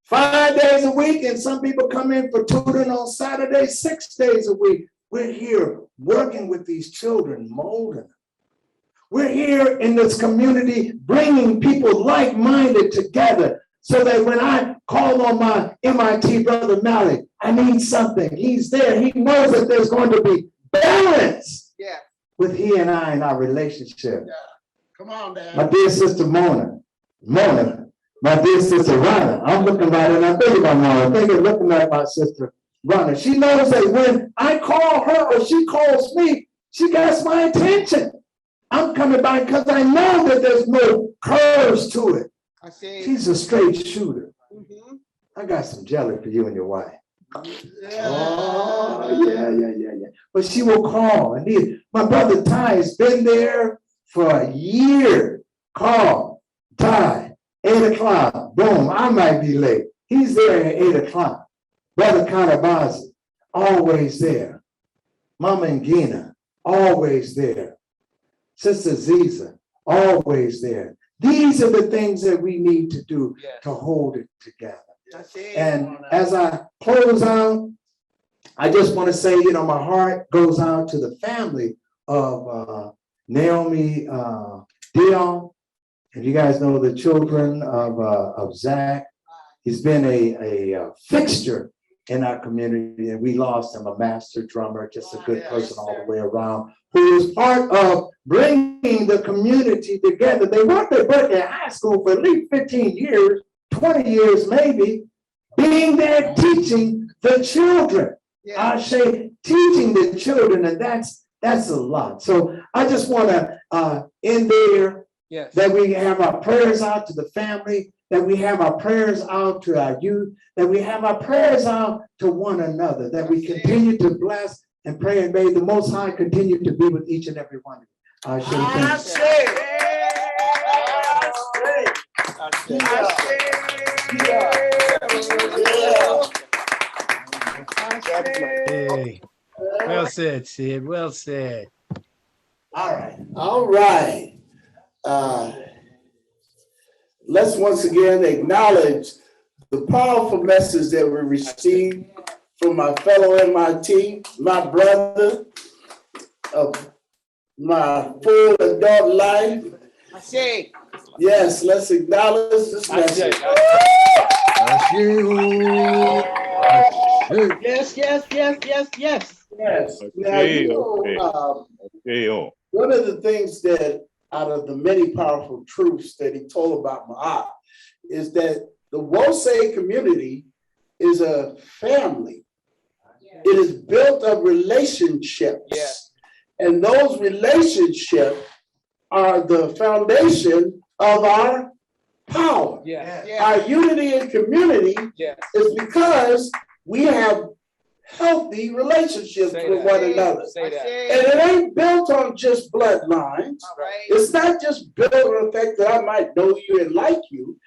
5 days a week. And some people come in for tutoring on Saturday, 6 days a week. We're here working with these children, molding them. We're here in this community, bringing people like-minded together so that when I call on my M.I.T. brother Malik, I need something. He's there. He knows that there's going to be balance with he and I in our relationship. Yeah. Come on, Dad. My dear sister Mona, my dear sister Ronna, I'm looking right and I think about Mona. I think I'm looking at my sister Ronna. She knows that when I call her or she calls me, she gets my attention. I'm coming by because I know that there's no curves to it. I see. She's a straight shooter. Mm-hmm. I got some jelly for you and your wife. Yeah. Oh, yeah. But she will call. And my brother Ty has been there for a year. Call, Ty, 8 o'clock. Boom, I might be late. He's there at 8 o'clock. Brother Kanabazi, always there. Mama Ngina, always there. Sister Ziza, always there. These are the things that we need to do to hold it together. And as I close out, I just want to say, my heart goes out to the family of Naomi Dion. And you guys know the children of Zach. He's been a fixture in our community, and we lost him, a master drummer, just a good person all the way around, who is part of bringing the community together. They worked at Berkeley High School for at least 15 years, 20 years maybe, being there teaching the children. I say teaching the children, and that's a lot. So I just want to end there, that we have our prayers out to the family, that we have our prayers out to our youth, that we have our prayers out to one another, that we continue to bless and pray, and may the Most High continue to be with each and every one of you. I Hey, well said, Sid. Well said. All right. Let's once again acknowledge the powerful message that we received from my fellow M.I.T, my brother of my full adult life. I say. Yes, let's acknowledge this message. Yes. Now, one of the things that, out of the many powerful truths that he told about M.I.T, is that the Wosei community is a family. It is built of relationships. And those relationships are the foundation of our power. Yes. Our unity and community Yes. is because we have healthy relationships Say with that. one another. Say that. And it ain't built on just bloodlines. It's not just built on the fact that I might know you and like you.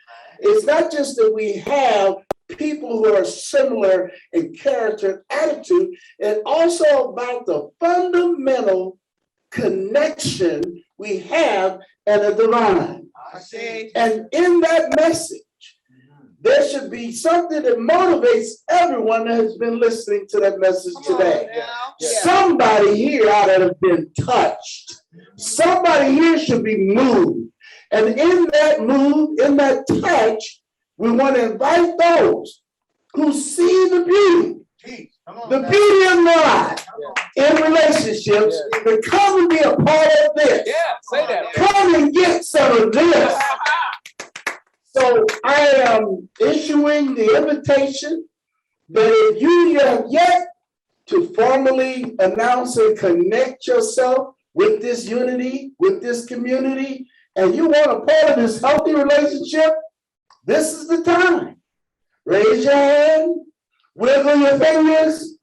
It's not just that we have people who are similar in character and attitude. It's also about the fundamental connection we have in the divine. And in that message, there should be something that motivates everyone that has been listening to that message today. Somebody here ought to have been touched. Somebody here should be moved. And in that move, in that touch, we want to invite those who see the beauty of life in relationships to come and be a part of this. Yeah, say that. Come and get some of this. So I am issuing the invitation that if you have yet to formally announce and connect yourself with this unity, with this community, and you want a part of this healthy relationship, this is the time. Raise your hand, wiggle your fingers,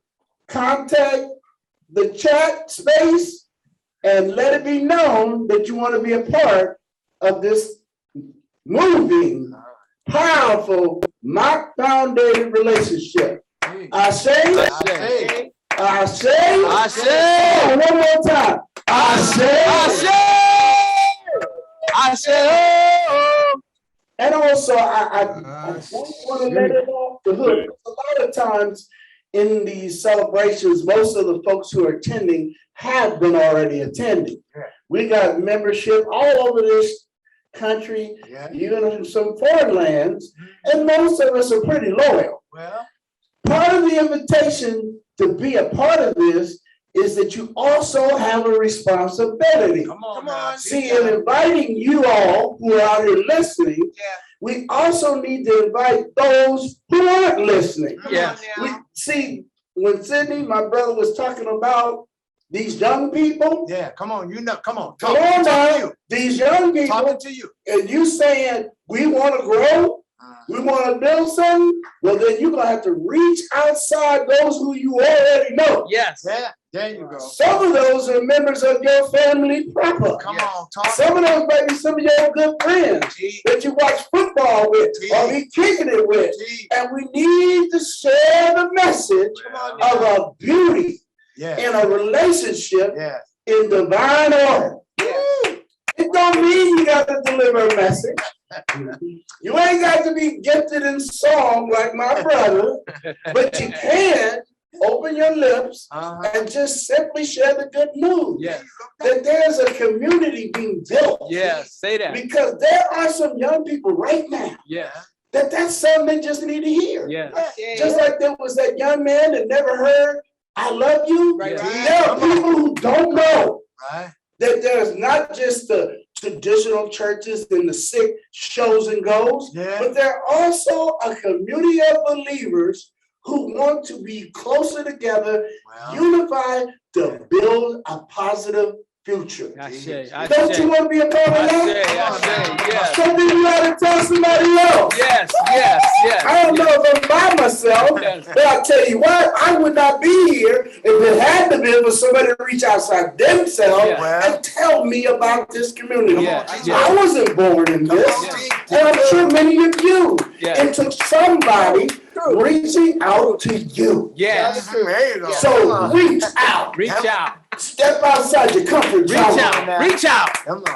contact the chat space, and let it be known that you want to be a part of this moving, powerful, M.I.T. relationship. I say, I say, one more time. I say, and also I don't want to let it off the hook. A lot of times in these celebrations, most of the folks who are attending have been already attending. We got membership all over this country, even in some foreign lands, and most of us are pretty loyal. Part of the invitation to be a part of this is that you also have a responsibility. Come on. See, in inviting you all who are out here listening, we also need to invite those who aren't listening. See, when Sydney, my brother, was talking about these young people. Come on Now. These young people. Talking to you. And you saying, we want to grow, we want to build something, well, then you're going to have to reach outside those who you already know. Yes. There you go. Some of those are members of your family proper. Come on, talk. Some of those might be some of your good friends that you watch football with or be kicking it with. And we need to share the message of a beauty in a relationship in divine order. It don't mean you got to deliver a message. You ain't got to be gifted in song like my brother, but you can open your lips and just simply share the good news. That there's a community being built. Say that. Because there are some young people right now that's something they just need to hear. Just like there was that young man that never heard I love you. There are people who don't know that there's not just the traditional churches and the sick shows and goes, but there are also a community of believers who want to be closer together, unified to build a positive future. Don't you want to be a part of that? So then you ought to tell somebody else. I don't know if I'm by myself, but I'll tell you what, I would not be here if it had to be for somebody to reach outside themselves and tell me about this community. I wasn't born in this, and I'm sure many of you. It took somebody reaching out to you. So reach out. Step outside your comfort zone. Reach out.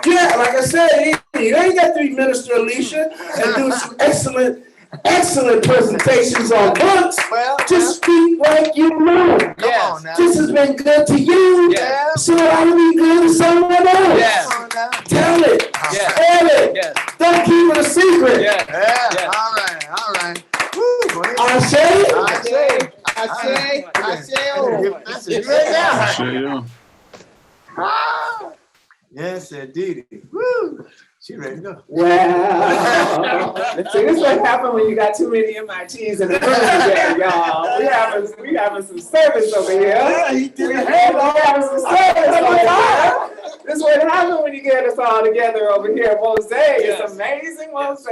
Yeah, like I said, you ain't got to be Minister Alicia and do some excellent presentations on books. Just speak like you know. This has been good to you. So it ought to be good to someone else. Tell it. Tell it. Don't keep it a secret. All right. I say. Yes, indeed. Woo! She ready to go. Well, see, this is what happens when you got too many M.I.Ts in the room today, y'all. We having some service over here. We having some service over here. This is what happens when you get us all together over here at Wose. Yes. It's amazing, Wose.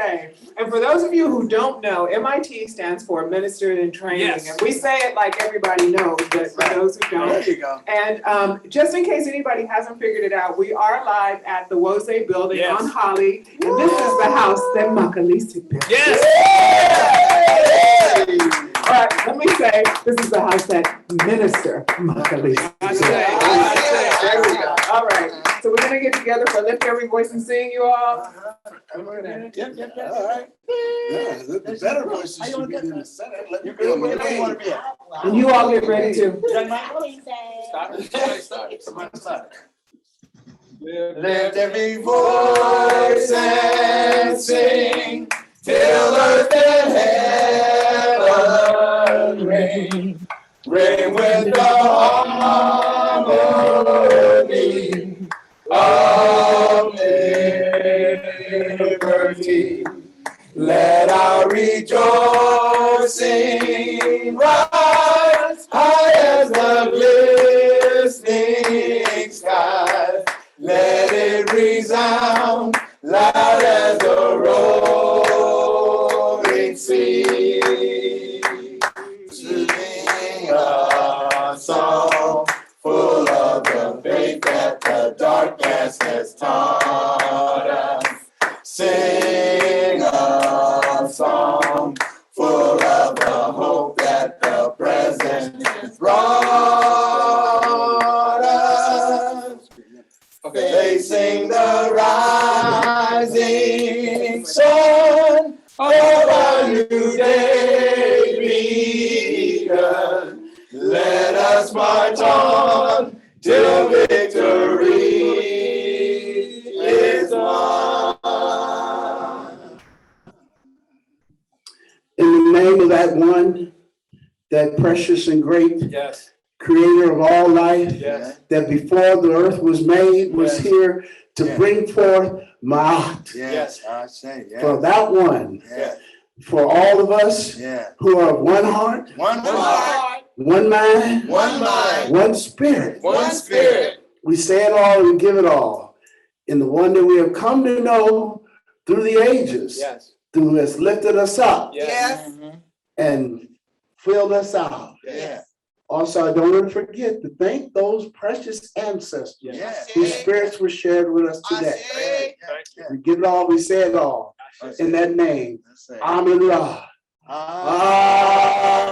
And for those of you who don't know, MIT stands for Ministered in Training. Yes. And we say it like everybody knows, but for those who don't. There you go. And just in case anybody hasn't figured it out, we are live at the Wose building Yes. on Holly. And this is the house that Makalisi built. Yes. All right, let me say, this is the house that Minister Makalisi built. There we go. All right. So we're gonna get together for Lift Every Voice and Sing, you all. All right. Yeah, the better voices should be in the center. Let me go. Where do you want to be at? And you all get ready to. Lift every voice and sing till earth and heaven ring. Ring with the harmony of liberty. Let our rejoicing rise high as the glistening skies. Let it resound loud as the roaring sea. Sing a song full of the faith that the darkness has taught us. Sing a song full of the hope that the present has brought us. Facing the rising sun of a new day begun. Let us march on till victory is won. In the name of that one, that precious and great Yes. creator of all life, Yes. that before the earth was made, was Yes. here to Yeah. bring forth M.I.T. Yes, I say, yes. For that one, Yeah, for all of us yeah. who are of one heart, One heart, one mind, one mind, one spirit. one spirit. We say it all and give it all in the one that we have come to know through the ages, Yes. who has lifted us up Yes. and filled us out. Yeah. Also, I don't want to forget to thank those precious ancestors Yes. whose spirits were shared with us today. Yeah. We give it all, we say it all in that name. Let's say. Amen. Ah.